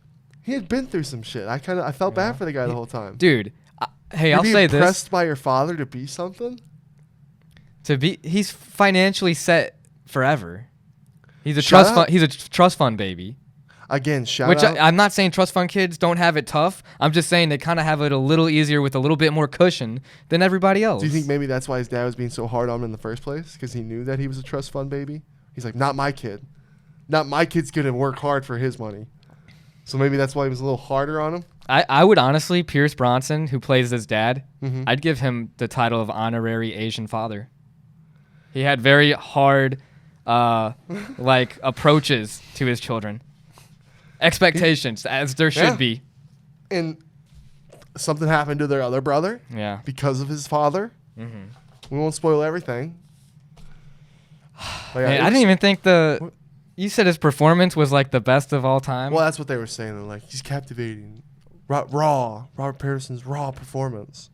He had been through some shit. I felt bad for the guy the whole time. Dude, I'll say this. Impressed by your father to be something? He's financially set forever. He's a trust fund. He's a trust fund baby. Again, shout out. I'm not saying trust fund kids don't have it tough. I'm just saying they kind of have it a little easier with a little bit more cushion than everybody else. Do you think maybe that's why his dad was being so hard on him in the first place? Because he knew that he was a trust fund baby? He's like, not my kid. Not my kid's going to work hard for his money. So maybe that's why he was a little harder on him? I would honestly, Pierce Bronson, who plays his dad, Mm-hmm. I'd give him the title of honorary Asian father. He had very hard approaches to his children. Expectations, as there should be. And something happened to their other brother. Yeah. Because of his father. Mm-hmm. We won't spoil everything. Hey, I didn't even think you said his performance was like the best of all time. Well, that's what they were saying. They're like, he's captivating. Raw. Robert Pattinson's raw performance.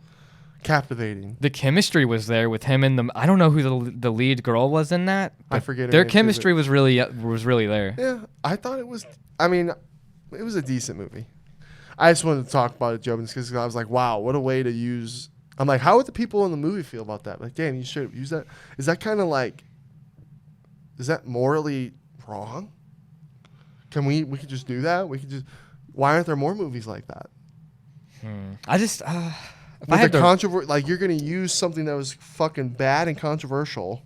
Captivating. The chemistry was there with him and I don't know who the lead girl was in that. I forget her Their name, chemistry was really there. Yeah, I thought it was. I mean, it was a decent movie. I just wanted to talk about it, Jobins, because I was like, wow, what a way to use. I'm like, how would the people in the movie feel about that? Like, damn, you should use that. Is that kind of like? Is that morally wrong? We could just do that? We could just. Why aren't there more movies like that? I just. If I had like you're gonna use something that was fucking bad and controversial.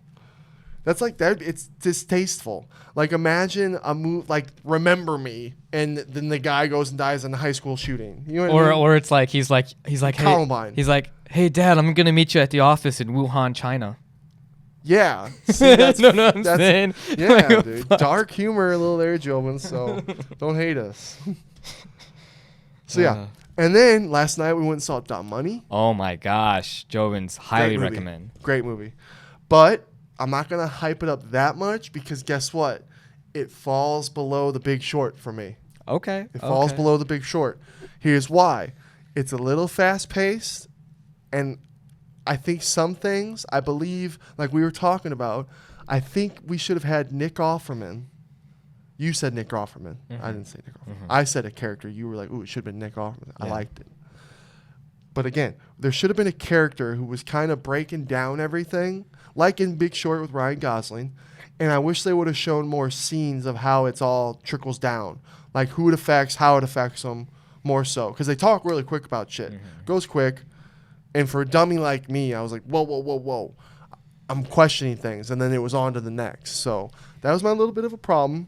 That's like that. It's distasteful. Like imagine a movie like Remember Me, and then the guy goes and dies in a high school shooting. You know what I mean? Or it's like he's like Columbine. He's like, hey Dad, I'm gonna meet you at the office in Wuhan, China. Yeah. See, that's, no, I'm saying. Yeah, like, dude. fuck. Dark humor a little there, Jobin. So don't hate us. So yeah. And then last night we went and saw Dumb Money. Oh my gosh, Jobins, highly recommend. Great movie. But I'm not going to hype it up that much because guess what? It falls below The Big Short for me. Okay. It falls below The Big Short. Here's why. It's a little fast-paced, and I think some things, I believe, like we were talking about, I think we should have had Nick Offerman. You said Nick Offerman. I didn't say Nick Offerman. I said a character. You were like, ooh, it should have been Nick Offerman. I liked it. But again, there should have been a character who was kind of breaking down everything, like in Big Short with Ryan Gosling. And I wish they would have shown more scenes of how it's all trickles down. Like who it affects, how it affects them, more so. Because they talk really quick about shit. Goes quick. And for a dummy like me, I was like, whoa. I'm questioning things. And then it was on to the next. So that was my little bit of a problem.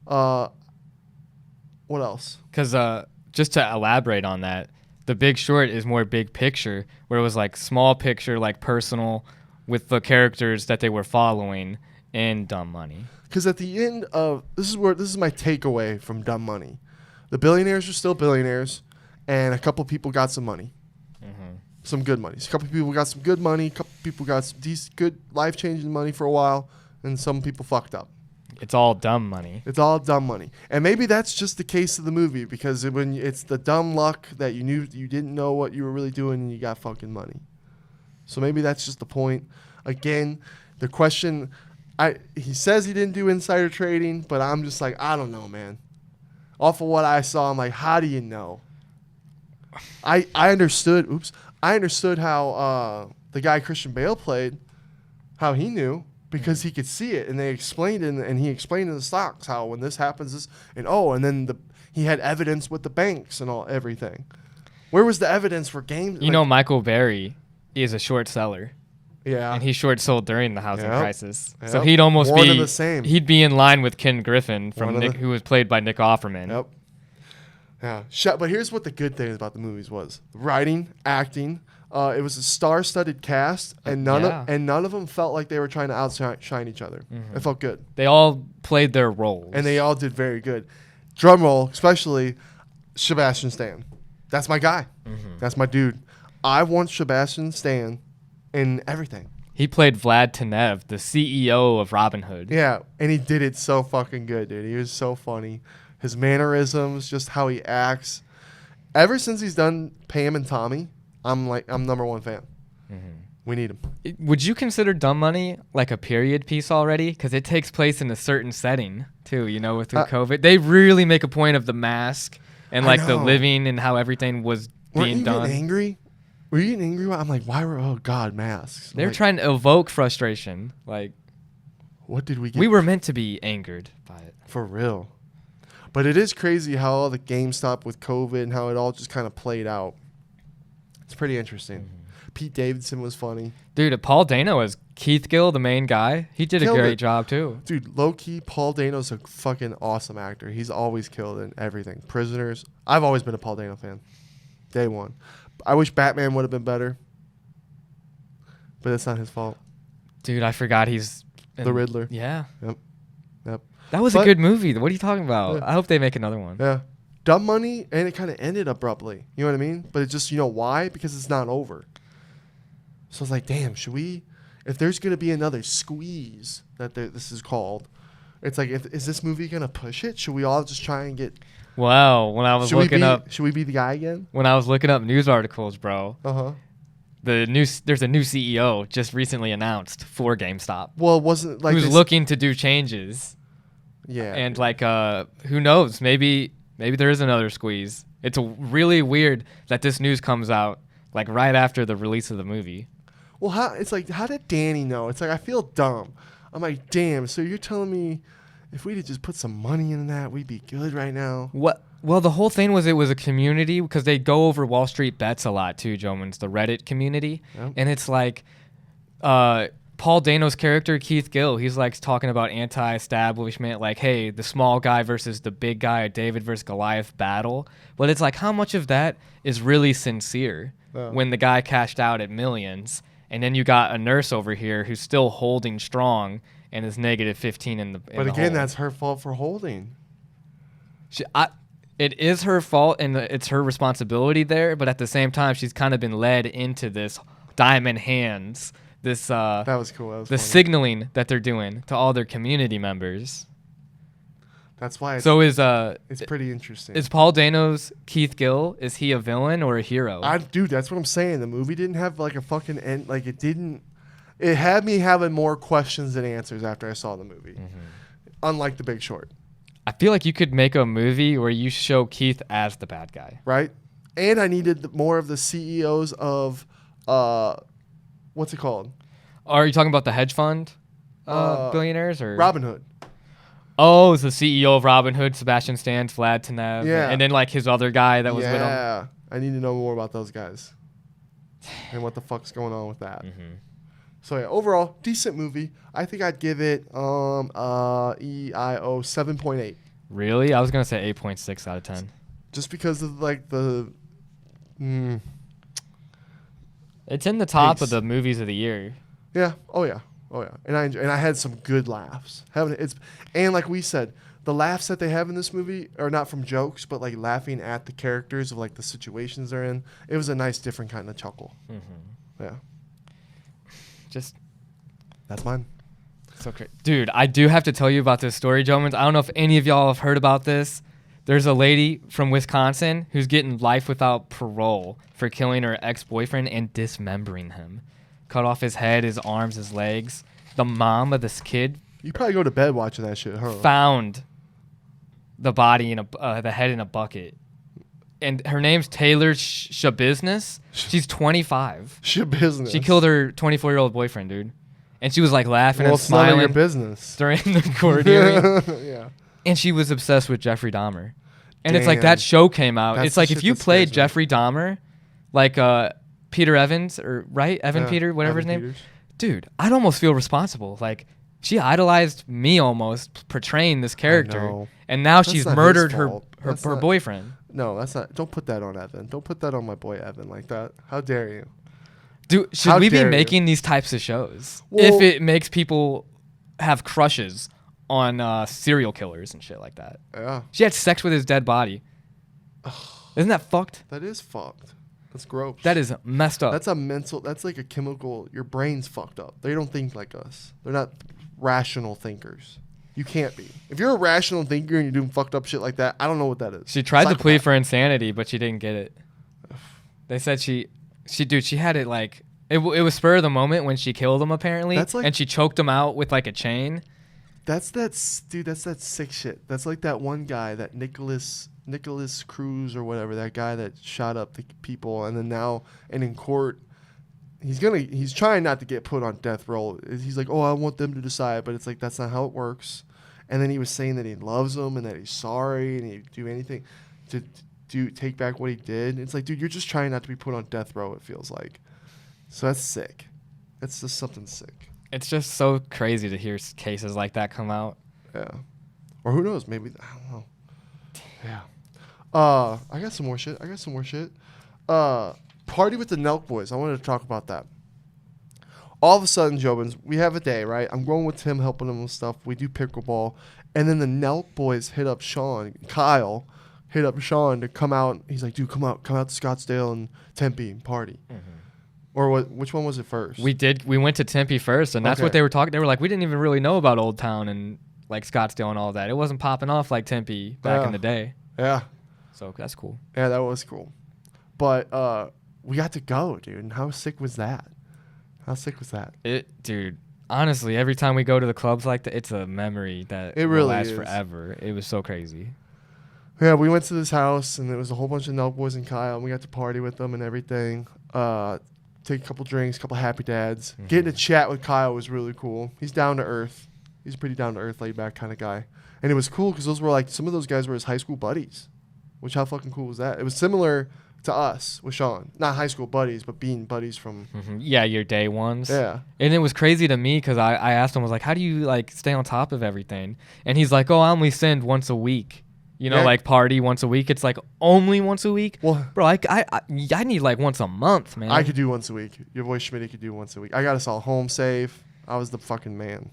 What else? Because just to elaborate on that, The Big Short is more big picture, where it was like small picture, like personal, with the characters that they were following in Dumb Money. Because at the end of this is my takeaway from Dumb Money. The billionaires are still billionaires, and a couple people got some money, some good money. So a couple people got some good money. A couple people got some decent, good, life-changing money for a while, and some people fucked up. It's all dumb money. It's all dumb money. And maybe that's just the case of the movie because when it's the dumb luck that you didn't know what you were really doing and you got fucking money. So maybe that's just the point. Again, the question, he says he didn't do insider trading, but I'm just like, I don't know, man. Off of what I saw, I'm like, how do you know? I understood how the guy Christian Bale played, how he knew. Because he could see it, and they explained it, and he explained in the stocks how when this happens, and then he had evidence with the banks and everything. Where was the evidence for games? You know, Michael Berry is a short seller. Yeah, and he short sold during the housing crisis, so Yep. he'd almost More be than the same. He'd be in line with Ken Griffin from who was played by Nick Offerman. Yeah. But here's what the good thing about the movies was: writing, acting. It was a star-studded cast, and none of them felt like they were trying to outshine each other. It felt good. They all played their roles, and they all did very good. Drum roll, especially Sebastian Stan. That's my guy. That's my dude. I want Sebastian Stan in everything. He played Vlad Tenev, the CEO of Robinhood. Yeah, and he did it so fucking good, dude. He was so funny. His mannerisms, just how he acts. Ever since he's done Pam and Tommy, I'm number one fan. We need him. Would you consider Dumb Money like a period piece already? Because it takes place in a certain setting too. You know, with COVID, they really make a point of the mask and like the living and how everything was being done. Were you getting angry? Were you getting angry? I'm like, why were masks? They're trying to evoke frustration. Like, what did we get? We were meant to be angered by it. For real. But it is crazy how all the GameStop with COVID and how it all just kind of played out. It's pretty interesting. Pete Davidson was funny. Dude, Paul Dano as Keith Gill, the main guy. He did a great job, too. Dude, low-key, Paul Dano's a fucking awesome actor. He's always killed in everything. Prisoners. I've always been a Paul Dano fan. Day one. I wish Batman would have been better. But that's not his fault. Dude, I forgot he's... the Riddler. Yeah. Yep. That was a good movie. What are you talking about? Yeah. I hope they make another one. Yeah. Dumb Money, and it kind of ended abruptly. You know what I mean? But it's just, you know why? Because it's not over. So I was like, damn, should we, if there's going to be another squeeze that this is called, it's like, is this movie going to push it? Should we all just try and get... Wow, when I was looking up... Should we be the guy again? When I was looking up news articles, bro, there's a new CEO just recently announced for GameStop. Well, it wasn't like... Who's looking to do changes. Yeah. And like, who knows? Maybe there is another squeeze. It's really weird that this news comes out like right after the release of the movie. Well, how did Danny know? It's like, I feel dumb. I'm like, damn, so you're telling me if we'd just put some money in that, we'd be good right now? What? Well, the whole thing was it was a community because they go over Wall Street bets a lot too, JOBINS, the Reddit community. Yep. And it's like Paul Dano's character, Keith Gill, he's like talking about anti-establishment, like, hey, the small guy versus the big guy, a David versus Goliath battle. But it's like, how much of that is really sincere when the guy cashed out at millions? And then you got a nurse over here who's still holding strong and is negative 15 in the But again, that's her fault for holding. It is her fault and it's her responsibility there. But at the same time, she's kind of been led into this diamond hands. This that was cool. That was the funny. Signaling that they're doing to all their community members. That's why. It's pretty interesting. Is Paul Dano's Keith Gill? Is he a villain or a hero? Dude, that's what I'm saying. The movie didn't have like a fucking end. Like it didn't. It had me having more questions than answers after I saw the movie. Unlike The Big Short. I feel like you could make a movie where you show Keith as the bad guy. Right. And I needed more of the CEOs of what's it called? Are you talking about the hedge fund billionaires or Robinhood? Oh, it's the CEO of Robinhood, Sebastian Stan, Vlad Tenev. Yeah. And then like his other guy that was with him. Yeah. I need to know more about those guys. And what the fuck's going on with that. So yeah, overall, decent movie. I think I'd give it EIO 7.8. Really? I was gonna say 8.6 out of 10. Just because of like the It's in the top of the movies of the year. Yeah. Oh yeah. And I had some good laughs. And like we said, the laughs that they have in this movie are not from jokes, but like laughing at the characters of like the situations they're in. It was a nice, different kind of chuckle. Yeah. That's mine. So great. Dude, I do have to tell you about this story, JOBINS. I don't know if any of y'all have heard about this. There's a lady from Wisconsin who's getting life without parole for killing her ex-boyfriend and dismembering him. Cut off his head, his arms, his legs. The mom of this kid... You probably go to bed watching that shit, huh? ...found the body, the head in a bucket. And her name's Taylor Shabusiness. She's 25. Shabusiness. She killed her 24-year-old boyfriend, dude. And she was like laughing and smiling. It's none of your business. During the court hearing. Yeah. And she was obsessed with Jeffrey Dahmer. And it's like that show came out. It's like if you played Jeffrey Dahmer, like Peter Evans, or right? Peter, whatever his name. Peters. Dude, I'd almost feel responsible. Like, she idolized me almost portraying this character. And now she's murdered her boyfriend. No, that's not. Don't put that on Evan. Don't put that on my boy Evan like that. How dare you? Dude, should How we be dare you. making these types of shows Well- if it makes people have crushes on serial killers and shit like that? Yeah, She had sex with his dead body. Isn't that fucked? that is fucked. That's gross. That is messed up. That's a mental. That's like a chemical. Your brain's fucked up. They don't think like us. They're not rational thinkers. You can't be. If you're a rational thinker and you're doing fucked up shit like that, I don't know what that is. She tried to plead Psychopath. for insanity, but she didn't get it. They said she had it like it was spur of the moment when she killed him apparently, That's like- and she choked him out with like a chain. That's that sick shit. That's like that one guy, that Nicholas Cruz or whatever, that guy that shot up the people, and then now and in court, he's trying not to get put on death row. He's like, oh, I want them to decide, but it's like that's not how it works. And then he was saying that he loves them and that he's sorry and he'd do anything to take back what he did. It's like, dude, you're just trying not to be put on death row. It feels like, so that's sick. That's just something sick. It's just so crazy to hear cases like that come out. Yeah. Or who knows? Maybe, I don't know. Yeah. I got some more shit. Party with the NelkBoys. I wanted to talk about that. All of a sudden, Jobins, we have a day, right? I'm going with Tim, helping him with stuff. We do PickleBall. And then the NelkBoys hit up Kyle hit up Sean to come out. He's like, dude, come out to Scottsdale and Tempe and party. Mm-hmm. Or what? Which one was it first? We went to Tempe first, and that's what they were talking. They were like, we didn't even really know about Old Town and like Scottsdale and all that. It wasn't popping off like Tempe back in the day. Yeah. So that's cool. Yeah, that was cool. But we got to go, dude. And how sick was that? Dude, honestly, every time we go to the clubs like that, it's a memory that It will really last is. forever. It was so crazy. Yeah, we went to this house, and there was a whole bunch of NelkBoys and Kyle, and we got to party with them and everything. Take a couple drinks, a couple happy dads. Mm-hmm. Getting to chat with Kyle was really cool. He's down to earth. He's a pretty down to earth, laid back kind of guy. And it was cool because those were like, some of those guys were his high school buddies, which how fucking cool was that? It was similar to us with Sean. Not high school buddies, but being buddies from... Mm-hmm. Yeah, your day ones. Yeah. And it was crazy to me because I asked him, I was like, how do you like stay on top of everything? And he's like, oh, I only send once a week. You know, like party once a week. It's like only once a week. Well, bro, I need like once a month, man. I could do once a week. Your boy Schmitty could do once a week. I got us all home safe. I was the fucking man.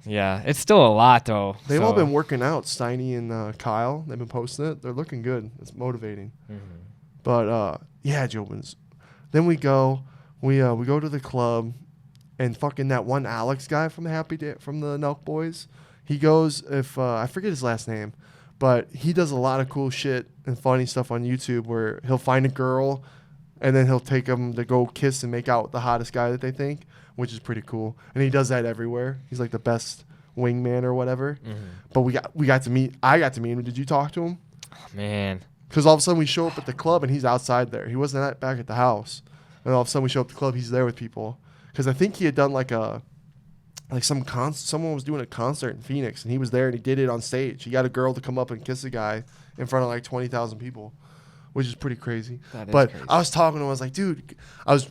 Yeah, it's still a lot though. They've all been working out. Steiny and Kyle. They've been posting it. They're looking good. It's motivating. Mm-hmm. But yeah, Jobins. Then we go to the club, and fucking that one Alex guy from the from the NelkBoys. He goes I forget his last name. But he does a lot of cool shit and funny stuff on YouTube where he'll find a girl and then he'll take them to go kiss and make out with the hottest guy that they think, which is pretty cool. And he does that everywhere. He's like the best wingman or whatever. Mm-hmm. But I got to meet him. Did you talk to him? Oh, man. Because all of a sudden we show up at the club and he's outside there. He wasn't back at the house. And all of a sudden we show up at the club, he's there with people. Because I think he had done someone was doing a concert in Phoenix, and he was there, and he did it on stage. He got a girl to come up and kiss a guy in front of like 20,000 people, which is pretty crazy. But crazy. I was talking to him. I was like, dude, I was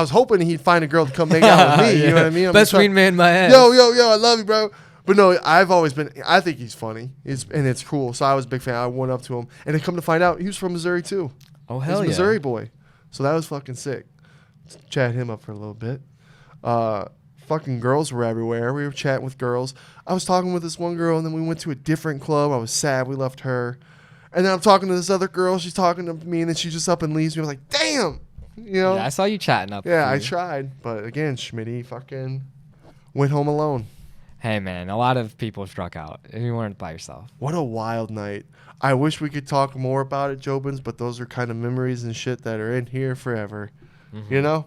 hoping he'd find a girl to come hang out with me. You know what I mean? Best wingman in my head. Yo, I love you, bro. But no, I think he's funny. And it's cool. So I was a big fan. I went up to him, and to come to find out, he was from Missouri too. Oh, hell yeah. He's a Missouri boy. So that was fucking sick. Chat him up for a little bit. Fucking girls were everywhere. We were chatting with girls. I was talking with this one girl, and then we went to a different club. I was sad we left her. And then I'm talking to this other girl. She's talking to me, and then she just up and leaves me. I was like, damn. You know? Yeah, I saw you chatting up. Yeah, I tried. But again, Schmitty fucking went home alone. Hey, man, a lot of people struck out. And you weren't by yourself. What a wild night. I wish we could talk more about it, Jobins, but those are kind of memories and shit that are in here forever. Mm-hmm. You know?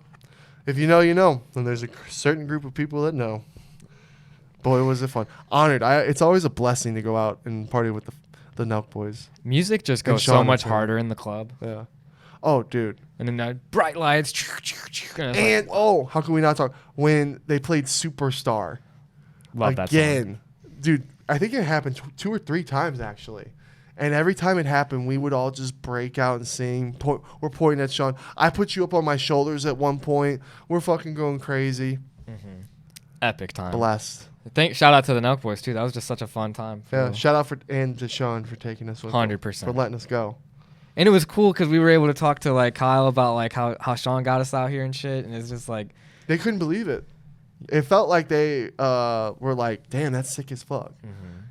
If you know, you know. And there's a certain group of people that know. Boy, was it fun. Honored. It's always a blessing to go out and party with the NelkBoys. Music just goes so much harder in the club. Yeah. Oh, dude. And then bright lights. And, how can we not talk? When they played Superstar. Love that song. Again. Dude, I think it happened 2 or 3 times, actually. And every time it happened, we would all just break out and sing. We're pointing at Sean. I put you up on my shoulders at one point. We're fucking going crazy. Mm-hmm. Epic time. Blessed. Shout out to the NelkBoys too. That was just such a fun time. Yeah, shout out to Sean for taking us with him, 100%. for letting us go. And it was cool because we were able to talk to like Kyle about like how Sean got us out here and shit. And it's just like they couldn't believe it. It felt like they were like, damn, that's sick as fuck.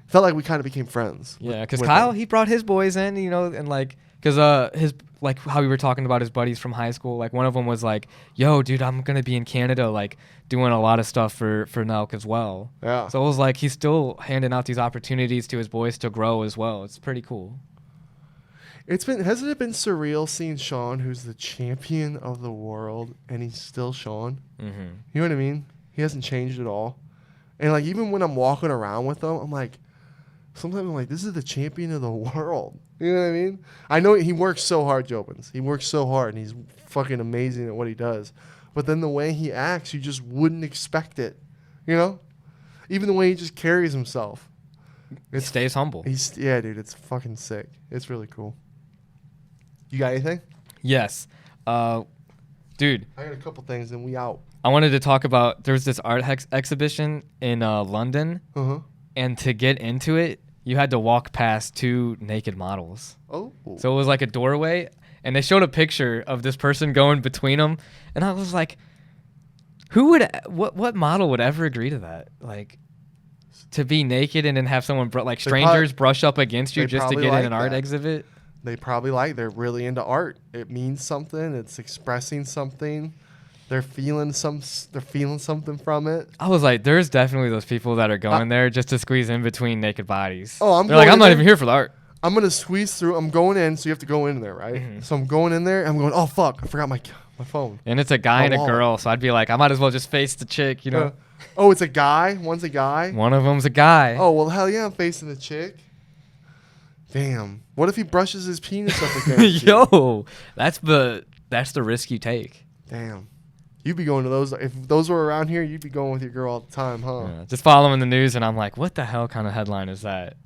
Felt like we kind of became friends. Yeah, because Kyle, he brought his boys in, you know, and like, because his, like how we were talking about his buddies from high school, like one of them was like, yo, dude, I'm going to be in Canada, like doing a lot of stuff for Nelk as well. Yeah. So it was like, he's still handing out these opportunities to his boys to grow as well. It's pretty cool. Hasn't it been surreal seeing Sean, who's the champion of the world, and he's still Sean? You know what I mean? He hasn't changed at all. And like, even when I'm walking around with him, I'm like, sometimes I'm like, this is the champion of the world. You know what I mean? I know he works so hard, JOBINS. He works so hard, and he's fucking amazing at what he does. But then the way he acts, you just wouldn't expect it. You know? Even the way he just carries himself. It stays humble. Yeah, dude, it's fucking sick. It's really cool. You got anything? Yes. Dude. I got a couple things, and we out. I wanted to talk about, there was this art exhibition in London. And to get into it, you had to walk past 2 naked models. Oh. So it was like a doorway, and they showed a picture of this person going between them, and I was like, what model would ever agree to that? Like, to be naked and then have someone, strangers brush up against you just to get in an art exhibit? They probably they're really into art. It means something. It's expressing something. They're feeling something from it. I was like, there's definitely those people that are going there just to squeeze in between naked bodies. Oh, I'm not even here for the art. I'm gonna squeeze through. I'm going in, so you have to go in there, right? So I'm going in there. I'm going, oh fuck, I forgot my phone. And it's a guy and a girl, so I'd be like, I might as well just face the chick, you know? Oh, it's a guy. One's a guy. One of them's a guy. Oh well, hell yeah, I'm facing the chick. Damn. What if he brushes his penis up against you? Yo, that's the risk you take. Damn. You'd be going to those. If those were around here, you'd be going with your girl all the time, huh? Yeah, just following the news, and I'm like, what the hell kind of headline is that?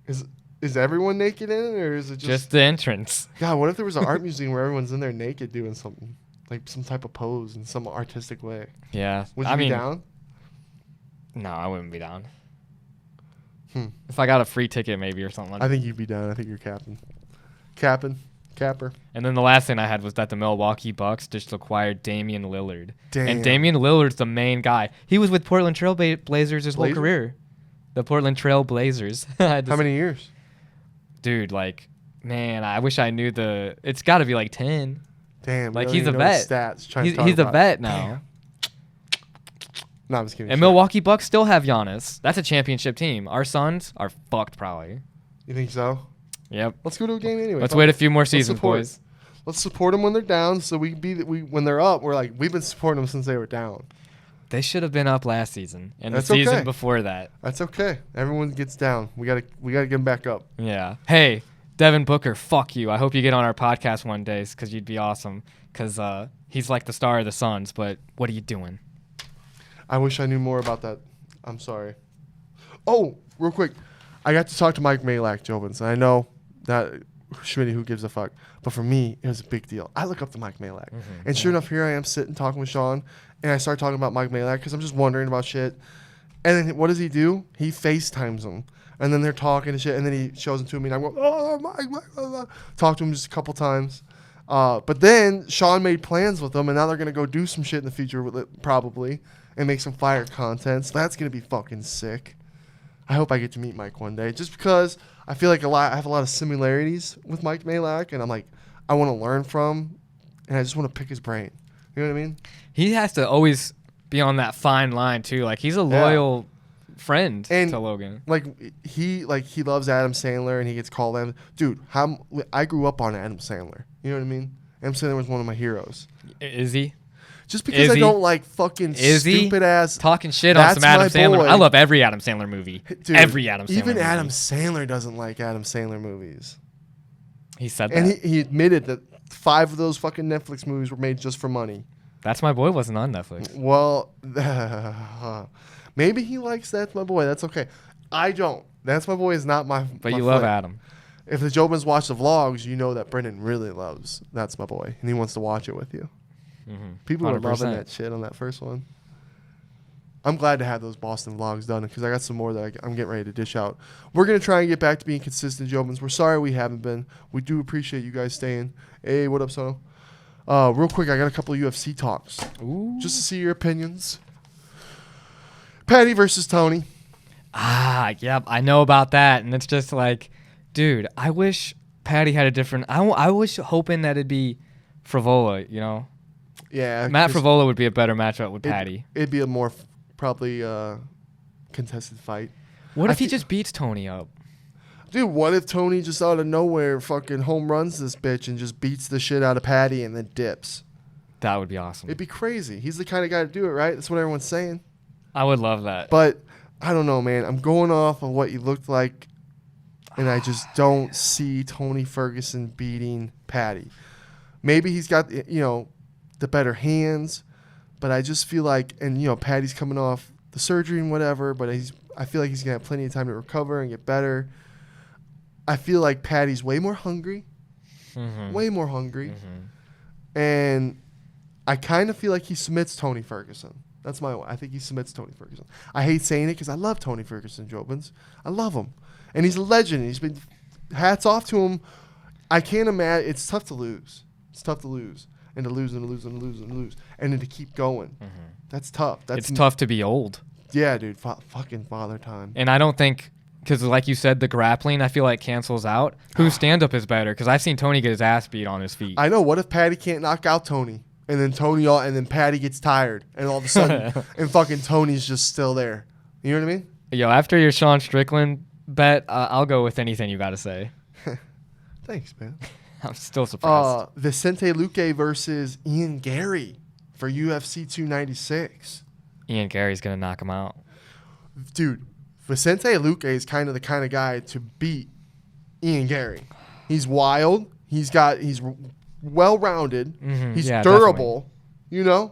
Is everyone naked in it, or is it just the entrance? God, what if there was an art museum where everyone's in there naked doing something, like some type of pose in some artistic way? Yeah. Would you be down? No, I wouldn't be down. If I got a free ticket, maybe, or something like that. I think you'd be down. I think you're capper. And then the last thing I had was that the Milwaukee Bucks just acquired Damian Lillard. Damn. And Damian Lillard's the main guy. He was with Portland Trail Blazers his whole career. The Portland Trail Blazers. How many years? Dude, like, man, I wish I knew it's got to be like 10. Damn. Like, he's a vet. Stats. He's a vet now. Damn. No, I'm just kidding. And Milwaukee Bucks still have Giannis. That's a championship team. Our Suns are fucked, probably. You think so? Yep. Let's go to a game anyway. Let's wait a few more seasons, boys. Let's support them when they're down, so when they're up, we're like, we've been supporting them since they were down. They should have been up last season and That's the season okay. before that. That's okay. Everyone gets down. We gotta get them back up. Yeah. Hey, Devin Booker, fuck you. I hope you get on our podcast one day because you'd be awesome. Because he's like the star of the Suns, but what are you doing? I wish I knew more about that. I'm sorry. Oh, real quick. I got to talk to Mike Malak, JOBINS. I know that Schmitty, who gives a fuck. But for me, it was a big deal. I look up to Mike Malak. And sure enough, here I am sitting talking with Sean. And I start talking about Mike Malak because I'm just wondering about shit. And then what does he do? He FaceTimes him. And then they're talking and shit. And then he shows him to me. And I go, oh, Mike. Talk to him just a couple times. But then Sean made plans with them. And now they're going to go do some shit in the future with it, probably. And make some fire content. So that's going to be fucking sick. I hope I get to meet Mike one day. Just because I feel like I have a lot of similarities with Mike Malak. And I'm like, I want to learn from. And I just want to pick his brain. You know what I mean? He has to always be on that fine line, too. Like, he's a loyal friend to Logan. Like he loves Adam Sandler and he gets called Adam. Dude, I grew up on Adam Sandler. You know what I mean? Adam Sandler was one of my heroes. Is he? Just because I don't like fucking stupid ass talking shit on some Adam Sandler. I love every Adam Sandler movie. Dude, every Adam Sandler movie. Even Adam Sandler doesn't like Adam Sandler movies. He said that. And he admitted that 5 of those fucking Netflix movies were made just for money. That's My Boy wasn't on Netflix. Well, maybe he likes That's My Boy. That's okay. I don't. That's My Boy is not my. But my you love flick. Adam. If the JOBINS watch the vlogs, you know that Brendan really loves That's My Boy, and he wants to watch it with you. People 100%. Were loving that shit on that first one. I'm glad to have those Boston vlogs done because I got some more that I'm getting ready to dish out. We're going to try and get back to being consistent, Jobins. We're sorry we haven't been. We do appreciate you guys staying. Hey, what up, Sono? Real quick, I got a couple of UFC talks. Ooh. Just to see your opinions. Patty versus Tony. Yep, I know about that. And it's just like, dude, I wish Patty had a different... I wish hoping that it'd be Frivola, you know? Yeah. Matt Frivola would be a better matchup with Patty. It'd be a more probably contested fight. What if he just beats Tony up? Dude, what if Tony just out of nowhere fucking home runs this bitch and just beats the shit out of Patty and then dips? That would be awesome. It'd be crazy. He's the kind of guy to do it, right? That's what everyone's saying. I would love that. But I don't know, man. I'm going off of what you looked like, and I just don't see Tony Ferguson beating Patty. Maybe he's got, the better hands, but I just feel like, and, Patty's coming off the surgery and whatever, but I feel like he's going to have plenty of time to recover and get better. I feel like Patty's way more hungry. Mm-hmm. Way more hungry. Mm-hmm. And I kind of feel like he submits Tony Ferguson. That's my one. I think he submits Tony Ferguson. I hate saying it because I love Tony Ferguson, Jobins. I love him. And he's a legend. He's been, hats off to him. I can't imagine. It's tough to lose. It's tough to lose. And to lose and to lose and to lose and to lose. And then to keep going. Mm-hmm. That's tough. It's tough to be old. Yeah, dude. Fucking father time. And I don't think, because like you said, the grappling, I feel like cancels out. Whose stand-up is better? Because I've seen Tony get his ass beat on his feet. I know. What if Patty can't knock out Tony? And then Patty gets tired. And all of a sudden, and fucking Tony's just still there. You know what I mean? Yo, after your Sean Strickland bet, I'll go with anything you got to say. Thanks, man. I'm still surprised. Vicente Luque versus Ian Gary for UFC 296. Ian Gary's going to knock him out. Dude, Vicente Luque is kind of the kind of guy to beat Ian Gary. He's wild. He's well-rounded. Mm-hmm. He's durable. Definitely.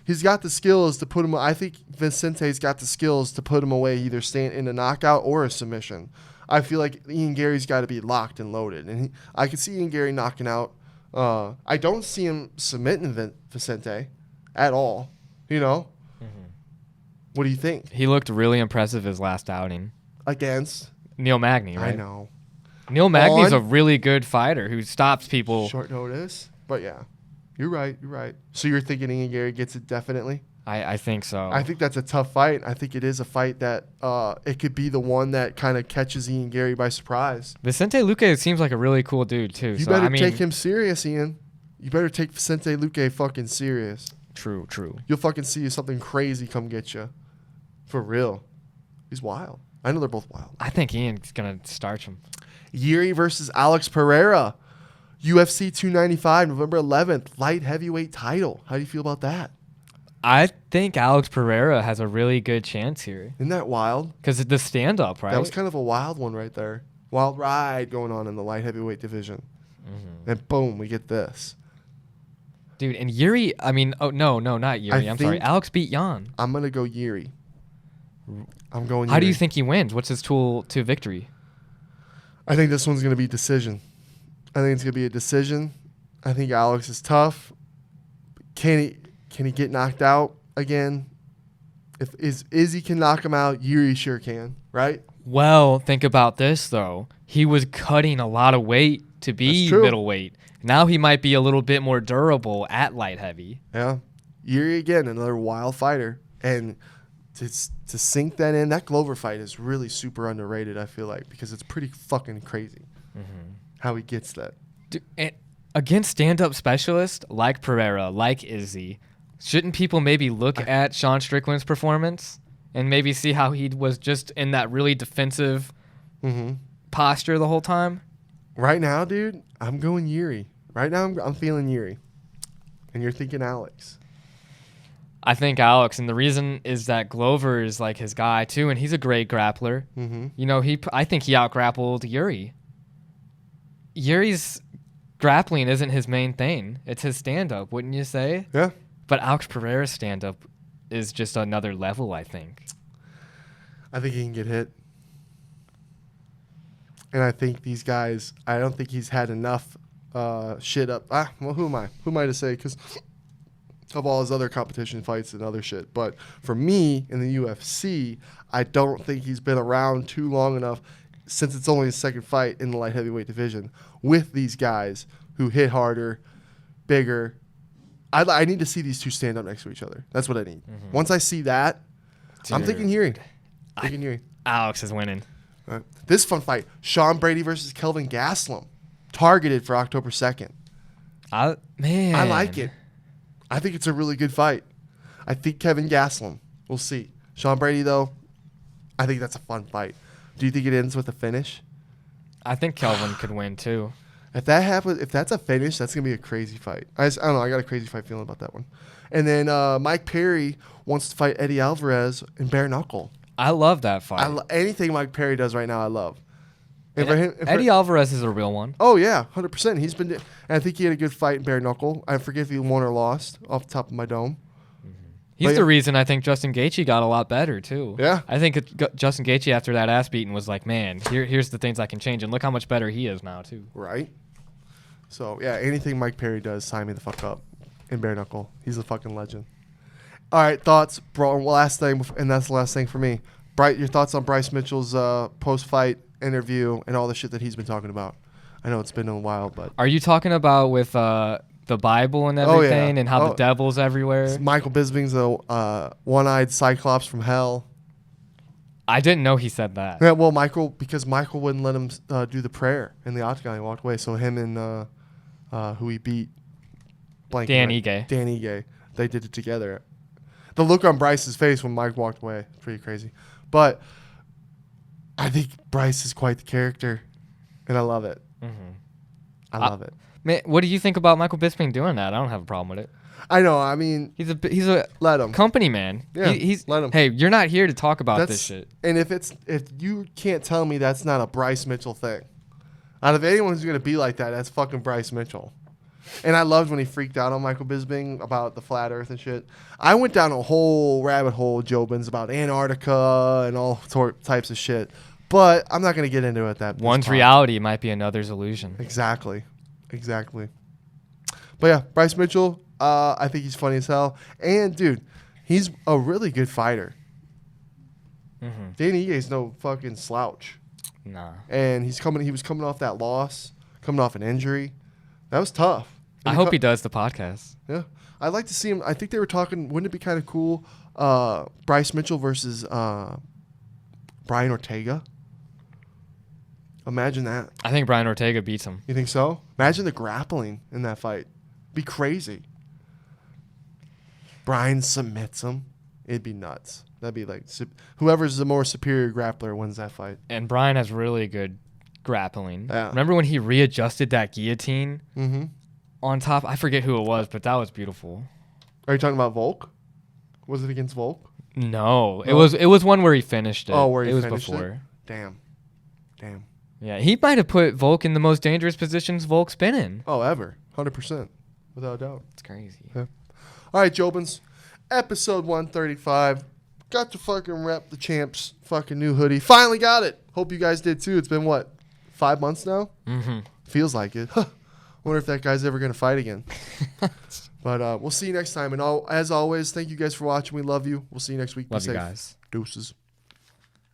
He's got the skills to put him. I think Vicente's got the skills to put him away, either staying in a knockout or a submission. I feel like Ian Gary's got to be locked and loaded, and I can see Ian Gary knocking out. I don't see him submitting Vicente at all. Mm-hmm. What do you think? He looked really impressive his last outing Against Neil Magny, right? I know. Neil Magny's a really good fighter who stops people. Short notice, but yeah. You're right. So you're thinking Ian Gary gets it definitely? I think so. I think that's a tough fight. I think it is a fight that it could be the one that kind of catches Ian Gary by surprise. Vicente Luque seems like a really cool dude, too. You better take him serious, Ian. You better take Vicente Luque fucking serious. True. You'll fucking see something crazy come get you. For real. He's wild. I know they're both wild. I think Ian's going to starch him. Yuri versus Alex Pereira. UFC 295, November 11th. Light heavyweight title. How do you feel about that? I think Alex Pereira has a really good chance here. Isn't that wild? Because it's the stand-up, right? That was kind of a wild one right there. Wild ride going on in the light heavyweight division. Mm-hmm. And boom, we get this. Dude, and Yuri, no, not Yuri. I'm sorry. Alex beat Jan. I'm going to go Yuri. I'm going Yuri. How do you think he wins? What's his tool to victory? I think this one's going to be decision. I think it's going to be a decision. I think Alex is tough. Can he get knocked out again? If Izzy can knock him out, Yuri sure can, right? Well, think about this, though. He was cutting a lot of weight to be middleweight. Now he might be a little bit more durable at light heavy. Yeah. Yuri, again, another wild fighter. And to sink that in, that Glover fight is really super underrated, I feel like, because it's pretty fucking crazy how he gets that. Dude, against stand-up specialists like Pereira, like Izzy, shouldn't people maybe look at Sean Strickland's performance and maybe see how he was just in that really defensive posture the whole time? Right now, dude, I'm going Yuri. Right now, I'm feeling Yuri. And you're thinking Alex. I think Alex, and the reason is that Glover is like his guy too, and he's a great grappler. Mm-hmm. I think he out-grappled Yuri. Yuri's grappling isn't his main thing. It's his stand-up, wouldn't you say? Yeah. But Alex Pereira's stand-up is just another level, I think. I think he can get hit. And I think these guys, I don't think he's had enough shit up. Well, who am I? Who am I to say? Because of all his other competition fights and other shit. But for me in the UFC, I don't think he's been around too long enough since it's only his second fight in the light heavyweight division with these guys who hit harder, bigger. I need to see these two stand up next to each other. That's what I need. Once I see that, I'm thinking hearing. Alex is winning. This fun fight, Sean Brady versus Kelvin Gastelum, targeted for October 2nd. I like it. I think it's a really good fight. I think Kevin Gastelum. We'll see. Sean Brady, though, I think that's a fun fight. Do you think it ends with a finish? I think Kelvin could win, too. If that happens, if that's a finish, that's going to be a crazy fight. I don't know. I got a crazy fight feeling about that one. And then Mike Perry wants to fight Eddie Alvarez in bare knuckle. I love that fight. Anything Mike Perry does right now, I love. Eddie Alvarez is a real one. Oh, yeah, 100%. He's been. And I think he had a good fight in bare knuckle. I forget if he won or lost off the top of my dome. He's the reason I think Justin Gaethje got a lot better, too. Yeah. I think Justin Gaethje, after that ass beating, was like, man, here's the things I can change. And look how much better he is now, too. Right. So, yeah, anything Mike Perry does, sign me the fuck up in bare knuckle. He's a fucking legend. All right, thoughts, bro. Last thing, and that's the last thing for me. Your thoughts on Bryce Mitchell's post-fight interview and all the shit that he's been talking about. I know it's been a while, but... Are you talking about with the Bible and everything and how the devil's everywhere? Michael Bisping's a one-eyed cyclops from hell. I didn't know he said that. Yeah, well, because Michael wouldn't let him do the prayer in the octagon. He walked away. So him and who he beat... Dan Ige. Dan Ige. They did it together. The look on Bryce's face when Mike walked away, pretty crazy. But I think Bryce is quite the character, and I love it. I love it. Man, what do you think about Michael Bisping doing that? I don't have a problem with it. I know. I mean, he's a let him company man. Yeah, let him. Hey, you're not here to talk about this shit. And if you can't tell me that's not a Bryce Mitchell thing, out of anyone who's gonna be like that, that's fucking Bryce Mitchell. And I loved when he freaked out on Michael Bisping about the flat Earth and shit. I went down a whole rabbit hole, JOBINS, about Antarctica and all types of shit. But I'm not going to get into it. One's reality might be another's illusion. Exactly. But yeah, Bryce Mitchell, I think he's funny as hell. And, dude, he's a really good fighter. Danny Ige is no fucking slouch. Nah. And he was coming off that loss, coming off an injury. That was tough. I hope he does the podcast. Yeah. I'd like to see him. I think they were talking, wouldn't it be kind of cool, Bryce Mitchell versus Brian Ortega? Imagine that. I think Brian Ortega beats him. You think so? Imagine the grappling in that fight. Be crazy. Brian submits him. It'd be nuts. That'd be like, whoever's the more superior grappler wins that fight. And Brian has really good grappling. Yeah. Remember when he readjusted that guillotine on top? I forget who it was, but that was beautiful. Are you talking about Volk? Was it against Volk? No, it was one where he finished it. Oh, where he was finished before. It? Damn. Yeah, he might have put Volk in the most dangerous positions Volk's been in. Oh, ever. 100%. Without a doubt. It's crazy. Yeah. All right, JOBINS. Episode 135. Got to fucking rep the champs fucking new hoodie. Finally got it. Hope you guys did too. It's been, 5 months now? Feels like it. Wonder if that guy's ever going to fight again. But we'll see you next time. And as always, thank you guys for watching. We love you. We'll see you next week. Love you guys. Deuces.